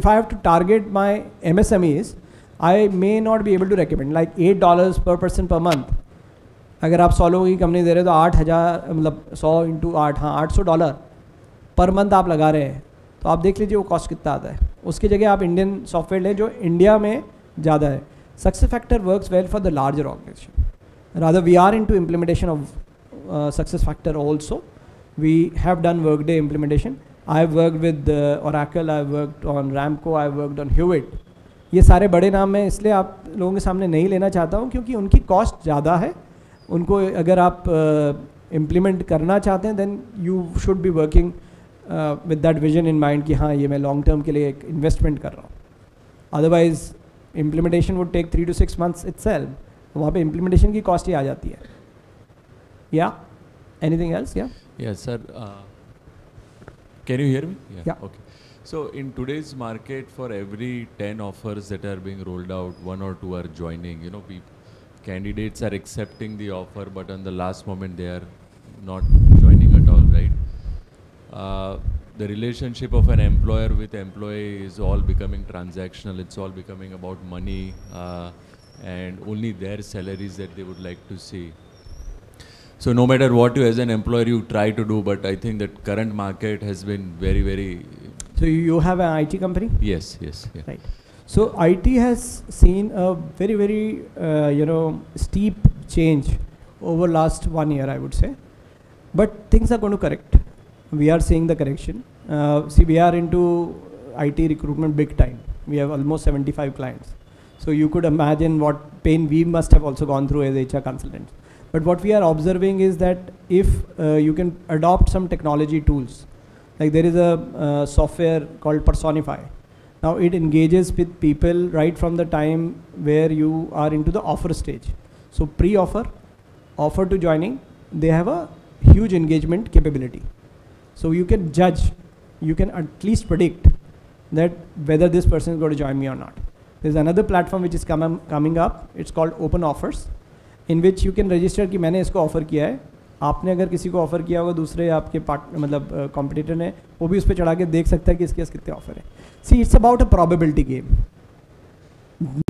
I have to target my MSMEs, I may not be able to recommend like $8 per person per month. अगर आप 100 लोगों की company दे रहे हो तो 8,000 मतलब 100 into 8, हाँ $800 per month आप लगा रहे हैं, तो आप देख लीजिए वो कॉस्ट कितना आता है. उसकी जगह आप इंडियन सॉफ्टवेयर लें जो इंडिया में ज़्यादा है. Success factor works well for the larger organisation. Rather we are into implementation of success factor also. We have done Workday implementation. I have worked with Oracle, I have worked on Ramco, I have worked on Hewitt. ये सारे बड़े नाम मैं इसलिए आप लोगों के सामने नहीं लेना चाहता हूँ क्योंकि उनकी कॉस्ट ज़्यादा है. उनको अगर आप इम्प्लीमेंट करना चाहते हैं then you should be working with that vision in mind कि हाँ ये मैं लॉन्ग टर्म के लिए एक इन्वेस्टमेंट कर रहा हूँ. Otherwise implementation would take 3 to 6 months itself. वहाँ पे इम्प्लीमेंटेशन की कॉस्ट ही आ जाती है. या एनीथिंग एल्स? या sir, can you hear me? Yeah. Okay. So in today's market, for every 10 offers that are being rolled out, 1 or 2 are joining. You know, candidates are accepting the offer, but on the last moment they are not joining at all, right? The relationship of an employer with employee is all becoming transactional. It's all becoming about money and only their salaries that they would like to see. So no matter what you as an employer you try to do, but I think that current market has been very, very... So you have an IT company? Yes. Yeah. Right. So IT has seen a very, very steep change over last 1 year, I would say. But things are going to correct. We are seeing the correction. See, we are into IT recruitment big time. We have almost 75 clients. So you could imagine what pain we must have also gone through as HR consultants. But what we are observing is that if you can adopt some technology tools, like there is a software called Personify. Now it engages with people right from the time where you are into the offer stage. So pre-offer, offer to joining, they have a huge engagement capability. So you can judge, you can at least predict that whether this person is going to join me or not. There's another platform which is coming up. It's called Open Offers, in which you can register कि मैंने इसको offer किया है. आपने अगर किसी को offer किया होगा, दूसरे आपके मतलब कॉम्पिटिटर ने, वो भी उस पर चढ़ा के देख सकता है कि इसके पास कितने ऑफ़र है. See it's about a probability game.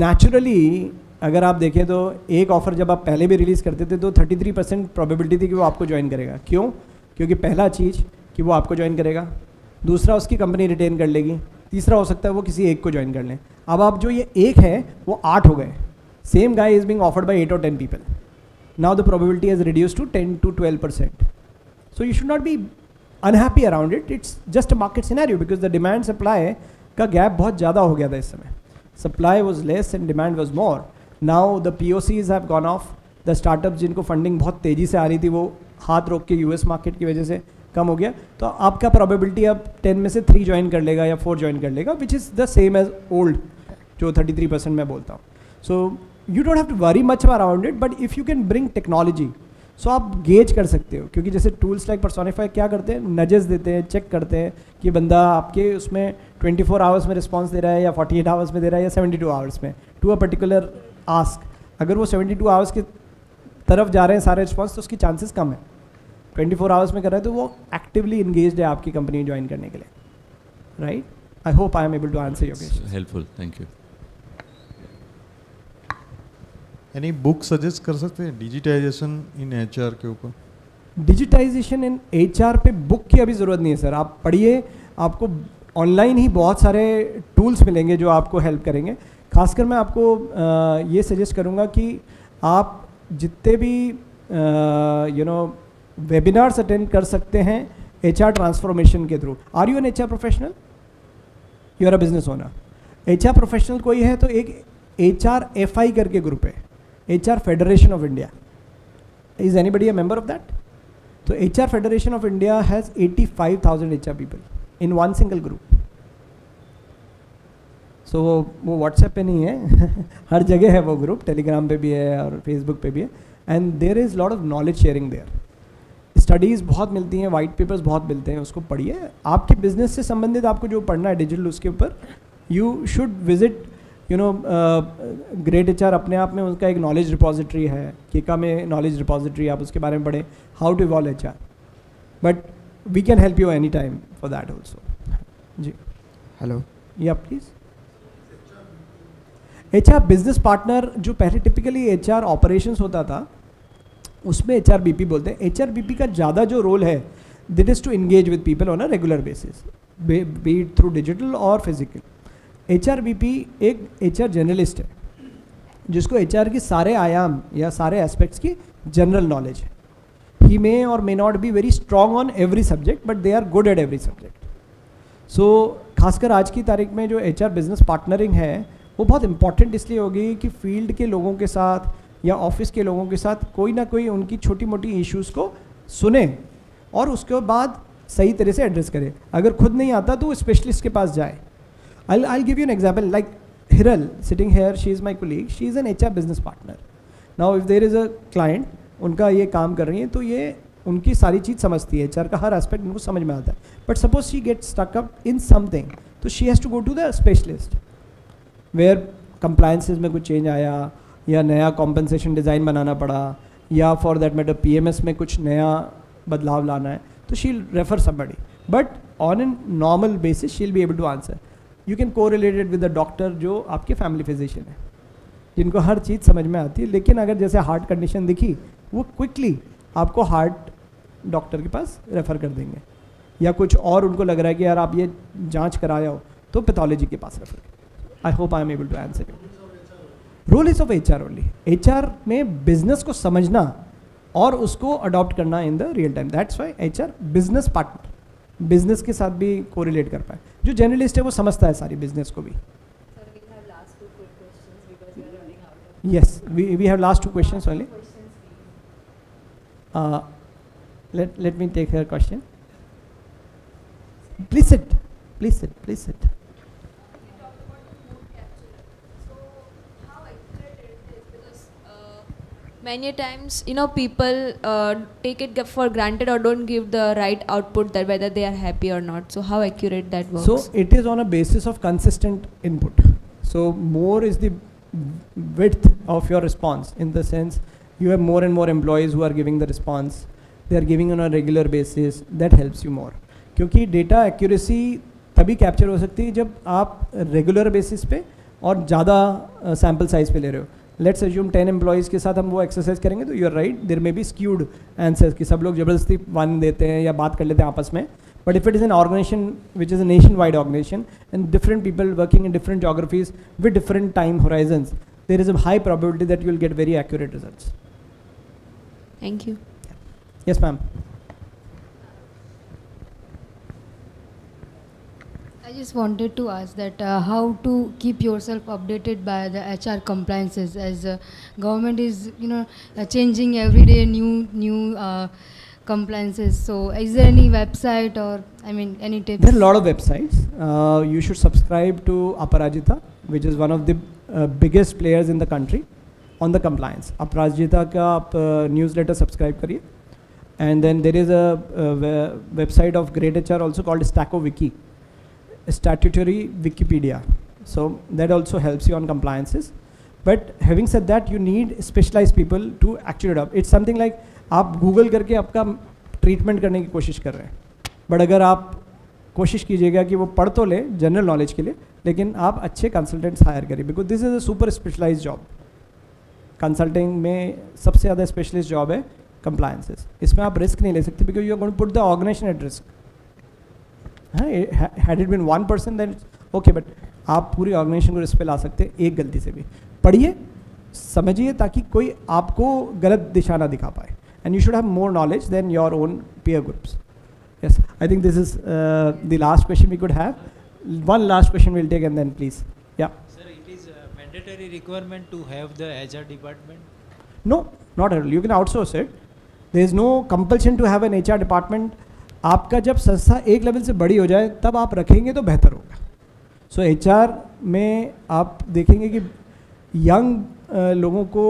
Naturally अगर आप देखें तो एक ऑफ़र जब आप पहले भी रिलीज़ करते थे तो 33% प्रोबेबिलिटी थी कि वो आपको ज्वाइन करेगा. क्यों? क्योंकि पहला चीज़ कि वो आपको ज्वाइन करेगा, दूसरा उसकी कंपनी रिटेन कर लेगी, तीसरा हो सकता है वो किसी एक को ज्वाइन कर लें. अब आप जो ये एक है वो 8 हो गए. Same guy is being offered by 8 or 10 people. Now the probability has reduced to 10 to 12%. So you should not be unhappy around it. It's just a market scenario because the demand supply का gap बहुत ज़्यादा हो गया था इस समय. Supply was less and demand was more. Now the POCs have gone off. The startups जिनको funding बहुत तेज़ी से आ रही थी वो हाथ रोक के US market की वजह से कम हो गया. तो आपका probability अब 10 में से 3 ज्वाइन कर लेगा या 4 ज्वाइन कर लेगा, which is the same as old जो 33% मैं बोलता हूँ. So you don't have to worry much around it, but if you can bring technology, so आप गेज कर सकते हो. क्योंकि जैसे टूल्स लाइक पर्सोनिफाई क्या करते हैं, नजेस देते हैं, चेक करते हैं कि बंदा आपके उसमें 24 आवर्स में रिस्पांस दे रहा है या 48 आवर्स में दे रहा है या 72 आवर्स में टू अ पर्टिकुलर आस्क. अगर वो 72 आवर्स की तरफ जा रहे हैं सारे रिस्पॉन्स, तो उसकी चांसेस कम है. 24 आवर्स में कर रहे हैं तो वो एक्टिवली इंगेज्ड है आपकी कंपनी ज्वाइन करने के लिए. Right? I hope I am able to answer your question. Helpful, thank you. Any book suggest कर सकते हैं डिजिटाइजेशन इन एचआर के ऊपर? डिजिटाइजेशन इन एचआर पे बुक की अभी ज़रूरत नहीं है सर. आप पढ़िए, आपको ऑनलाइन ही बहुत सारे टूल्स मिलेंगे जो आपको हेल्प करेंगे. खासकर मैं आपको ये सजेस्ट करूँगा कि आप जितने भी वेबिनार्स अटेंड कर सकते हैं HR ट्रांसफॉर्मेशन के through. Are you an HR professional? You are a business owner. HR professional कोई है तो एक HRFI करके ग्रुप है, HR federation of India. Is anybody a member of that? तो HR federation of India has 85,000 HR people in one single group. So वो WhatsApp पे नहीं है हर जगह है वो ग्रुप, टेलीग्राम पे भी है और फेसबुक पे भी है. And there is lot of knowledge sharing there. Studies बहुत मिलती हैं, वाइट पेपर्स बहुत मिलते हैं, उसको पढ़िए. आपके बिजनेस से संबंधित आपको जो पढ़ना है डिजिटल, उसके ऊपर you should visit great HR. अपने आप में उसका एक नॉलेज रिपोजिटरी है, किका में नॉलेज रिपोजिटरी, आप उसके बारे में पढ़ें, how to evolve HR. But we can help you any time for that also. जी हेलो. या प्लीज़. HR बिजनेस पार्टनर जो पहले टिपिकली HR ऑपरेशंस होता था उसमें HRBP बोलते हैं. HRBP का ज़्यादा जो रोल है that is to engage with people on a regular basis, be it through digital और फिजिकल. HRBP एक HR जर्नलिस्ट है जिसको HR की सारे आयाम या सारे एस्पेक्ट्स की जनरल नॉलेज है. He may or may not be very strong on every subject but they are good at every subject. So खासकर आज की तारीख में जो HR बिजनेस पार्टनरिंग है वो बहुत इंपॉर्टेंट इसलिए होगी कि फील्ड के लोगों के साथ या ऑफिस के लोगों के साथ कोई ना कोई उनकी छोटी मोटी इश्यूज़ को सुने और उसके बाद सही तरह से एड्रेस करे. अगर खुद नहीं आता तो वो स्पेशलिस्ट के पास जाए. I'll give you an example. Like Hiral sitting here, she is my colleague. She is an HR business partner. Now if there is a client, उनका ये काम कर रही है तो ये उनकी सारी चीज़ समझती है, HR का हर एस्पेक्ट उनको समझ में आता है. But suppose she get stuck up in something तो she has to go to the specialist where compliances में कुछ चेंज आया या नया कॉम्पनसेशन डिज़ाइन बनाना पड़ा या फॉर दैट मैटर PMS में कुछ नया बदलाव लाना है तो she will refer somebody. But on an normal basis she will be able to answer. You can correlated with the doctor जो आपके फैमिली फिजिशियन है जिनको हर चीज़ समझ में आती है. लेकिन अगर जैसे हार्ट कंडीशन दिखी वो क्विकली आपको हार्ट डॉक्टर के पास रेफ़र कर देंगे, या कुछ और उनको लग रहा है कि यार आप ये जांच कराया हो तो पैथोलॉजी के पास रेफर करें. I hope I am able to answer you. Role is of HR only. HR में बिजनेस को समझना और उसको अडॉप्ट करना in the real time. That's why HR business partner business के साथ भी कोरिलेट कर पाए. जो जर्नलिस्ट है वो समझता है सारी बिजनेस को भी. Yes we have last 2 questions only. let me take her question. Please sit. Please sit. Please sit. We talked about the mood capture. So how accurate it is, because many times people take it for granted or don't give the right output that whether they are happy or not. So how accurate that works? So it is on a basis of consistent input. So more is the width of your response, in the sense you have more and more employees who are giving the response. They are giving on a regular basis. That helps you more. क्योंकि data accuracy तभी capture हो सकती है जब आप regular basis पे और ज़्यादा सैम्पल साइज पे ले रहे हो. लेट्स अज्यूम 10 एम्प्लॉयज़ के साथ हम वो एक्सरसाइज करेंगे तो you are right, there may be skewed answers कि सब लोग ज़बरदस्ती वन देते हैं या बात कर लेते हैं आपस में. But if it is an organization which is a nationwide organization and different people working in different geographies with different time horizons, there is a high probability that you will get very accurate results. Thank you. Yes, ma'am. I just wanted to ask that how to keep yourself updated by the HR compliances, as government is changing every day new compliances. So is there any website or any tips? There are a lot of websites. You should subscribe to Aparajita, which is one of the biggest players in the country on the compliance. Aparajita ka aap newsletter subscribe kariye. And then there is a website of Great HR also called StackoWiki, statutory Wikipedia. So that also helps you on compliances. But having said that, you need specialized people to actually adopt. It's something like आप Google करके आपका treatment करने की कोशिश कर रहे हैं, but अगर आप कोशिश कीजिएगा कि वो पढ़ तो ले जनरल नॉलेज के लिए, लेकिन आप अच्छे कंसल्टेंट्स हायर करिए, because this is a super specialised job. Consulting में सबसे ज़्यादा स्पेशलिस्ट जॉब है कंप्लायंसेस. इसमें आप रिस्क नहीं ले सकते because you are going to put the organisation at risk. Had it been 1% then okay, but आप पूरी ऑर्गेनाइजेशन को रिस्क पे ला सकते हैं एक गलती से भी. पढ़िए, समझिए, ताकि कोई आपको गलत दिशा ना दिखा पाए. And you should have more knowledge than your own peer groups. Yes, I think this is the last question we could have. One last question we'll take and then please. Yeah. Sir, it is a mandatory requirement to have the HR department? No, not at all. You can outsource it. There is no compulsion to have an HR department. आपका जब संस्था एक level से बड़ी हो जाए तब आप रखेंगे तो बेहतर होगा. सो HR में आप देखेंगे कि यंग लोगों को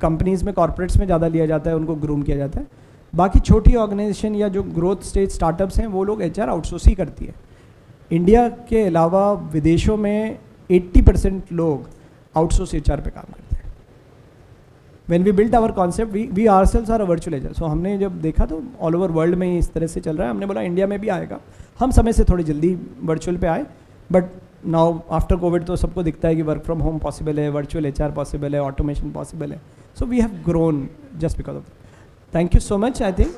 कंपनीज़ में कॉर्पोरेट्स में ज़्यादा लिया जाता है, उनको ग्रूम किया जाता है. बाकी छोटी ऑर्गेनाइजेशन या जो ग्रोथ स्टेज स्टार्टअप्स हैं वो लोग HR आउटसोर्स ही करती है. इंडिया के अलावा विदेशों में 80% लोग आउटसोर्स HR पे काम करते हैं. When we built our concept, we ourselves are a virtual HR. So हमने जब देखा तो ऑल ओवर वर्ल्ड में ही इस तरह से चल रहा है. हमने बोला इंडिया में भी आएगा. हम समय से थोड़ी जल्दी वर्चुअल पे आए, बट नाउ आफ्टर कोविड तो सबको दिखता है कि वर्क फ्रॉम होम पॉसिबल है, वर्चुअल HR पॉसिबल है, ऑटोमेशन पॉसिबल है. So we have grown just because of. Thank you so much. I think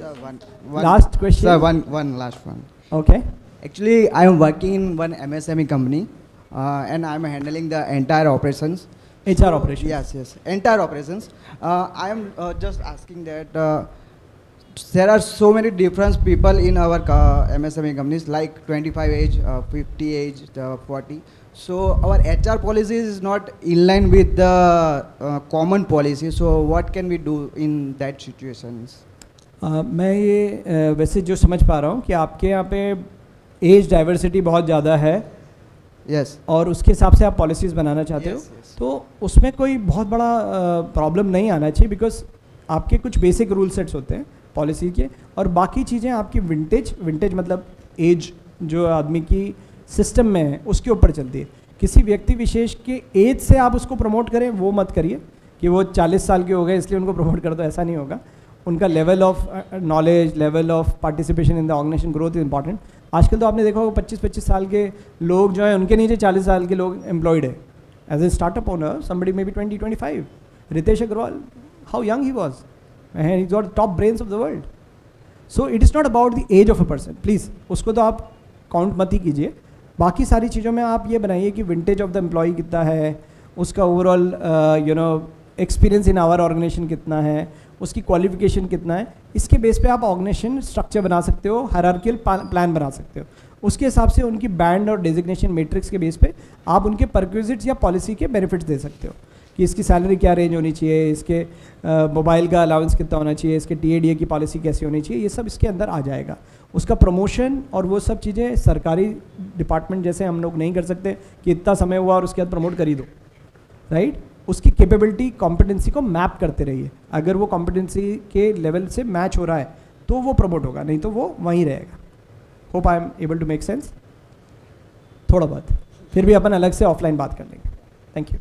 last question. Sir, one last one. Okay. Actually, I am working in one MSME company, and I am handling the entire operations. HR operations. Yes, entire operations. I am just asking that there are so many different people in our MSME companies, like 25 age, 50 age, 40. So our HR policy is not in line with the common policy. So what can we do in that situations? मैं ये वैसे जो समझ पा रहा हूँ कि आपके यहाँ पे एज डाइवर्सिटी बहुत ज़्यादा है. यस. और उसके हिसाब से आप पॉलिसीज़ बनाना चाहते हो. तो उसमें कोई बहुत बड़ा प्रॉब्लम नहीं आना चाहिए, बिकॉज आपके कुछ बेसिक रूल सेट्स होते हैं पॉलिसी के, और बाकी चीज़ें आपकी विंटेज मतलब एज जो आदमी की सिस्टम में है उसके ऊपर चलती है. किसी व्यक्ति विशेष के एज से आप उसको प्रमोट करें वो मत करिए कि वो 40 साल के हो गए इसलिए उनको प्रमोट कर दो, ऐसा नहीं होगा. उनका level of knowledge, level of participation in the organisation growth is important. आजकल तो आपने देखा होगा 25-25 साल के लोग जो हैं उनके नीचे 40 साल के लोग एम्प्लॉयड है. As a startup owner somebody maybe 20-25. Ritesh Agarwal, how young he was, and he's got top brains of the world. So it is not about the age of a person. Please उसको तो आप count मत ही कीजिए. बाकी सारी चीज़ों में आप ये बनाइए कि विंटेज ऑफ द एम्प्लॉय कितना है, उसका overall experience in our organisation कितना है, उसकी क्वालिफिकेशन कितना है. इसके बेस पे आप ऑर्गेनाइजेशन स्ट्रक्चर बना सकते हो, हायरार्कियल प्लान बना सकते हो. उसके हिसाब से उनकी बैंड और डेजिग्नेशन मैट्रिक्स के बेस पे आप उनके परक्विजिट्स या पॉलिसी के बेनिफिट्स दे सकते हो कि इसकी सैलरी क्या रेंज होनी चाहिए, इसके मोबाइल का अलाउंस कितना होना चाहिए, इसके TADA की पॉलिसी कैसी होनी चाहिए. ये सब इसके अंदर आ जाएगा. उसका प्रमोशन और वो सब चीज़ें सरकारी डिपार्टमेंट जैसे हम लोग नहीं कर सकते कि इतना समय हुआ और उसके बाद प्रमोट कर ही दो, राइट. उसकी कैपेबिलिटी कॉम्पिटेंसी को मैप करते रहिए. अगर वो कॉम्पिटेंसी के लेवल से मैच हो रहा है तो वो प्रमोट होगा, नहीं तो वो वहीं रहेगा. Hope I am able to make sense. थोड़ा बहुत फिर भी अपन अलग से ऑफलाइन बात कर लेंगे. Thank you.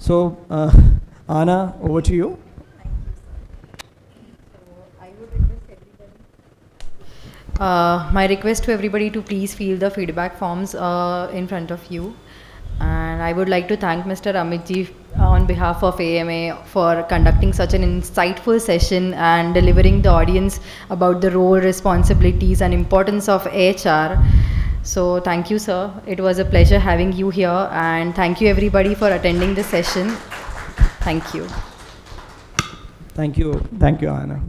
So Anna, over to you. My request to everybody to please fill the feedback forms in front of you. And I would like to thank Mr. Amit ji on behalf of AMA for conducting such an insightful session and delivering the audience about the role, responsibilities and importance of HR. So thank you, sir. It was a pleasure having you here, and thank you everybody for attending this session. Thank you. Thank you, Anna.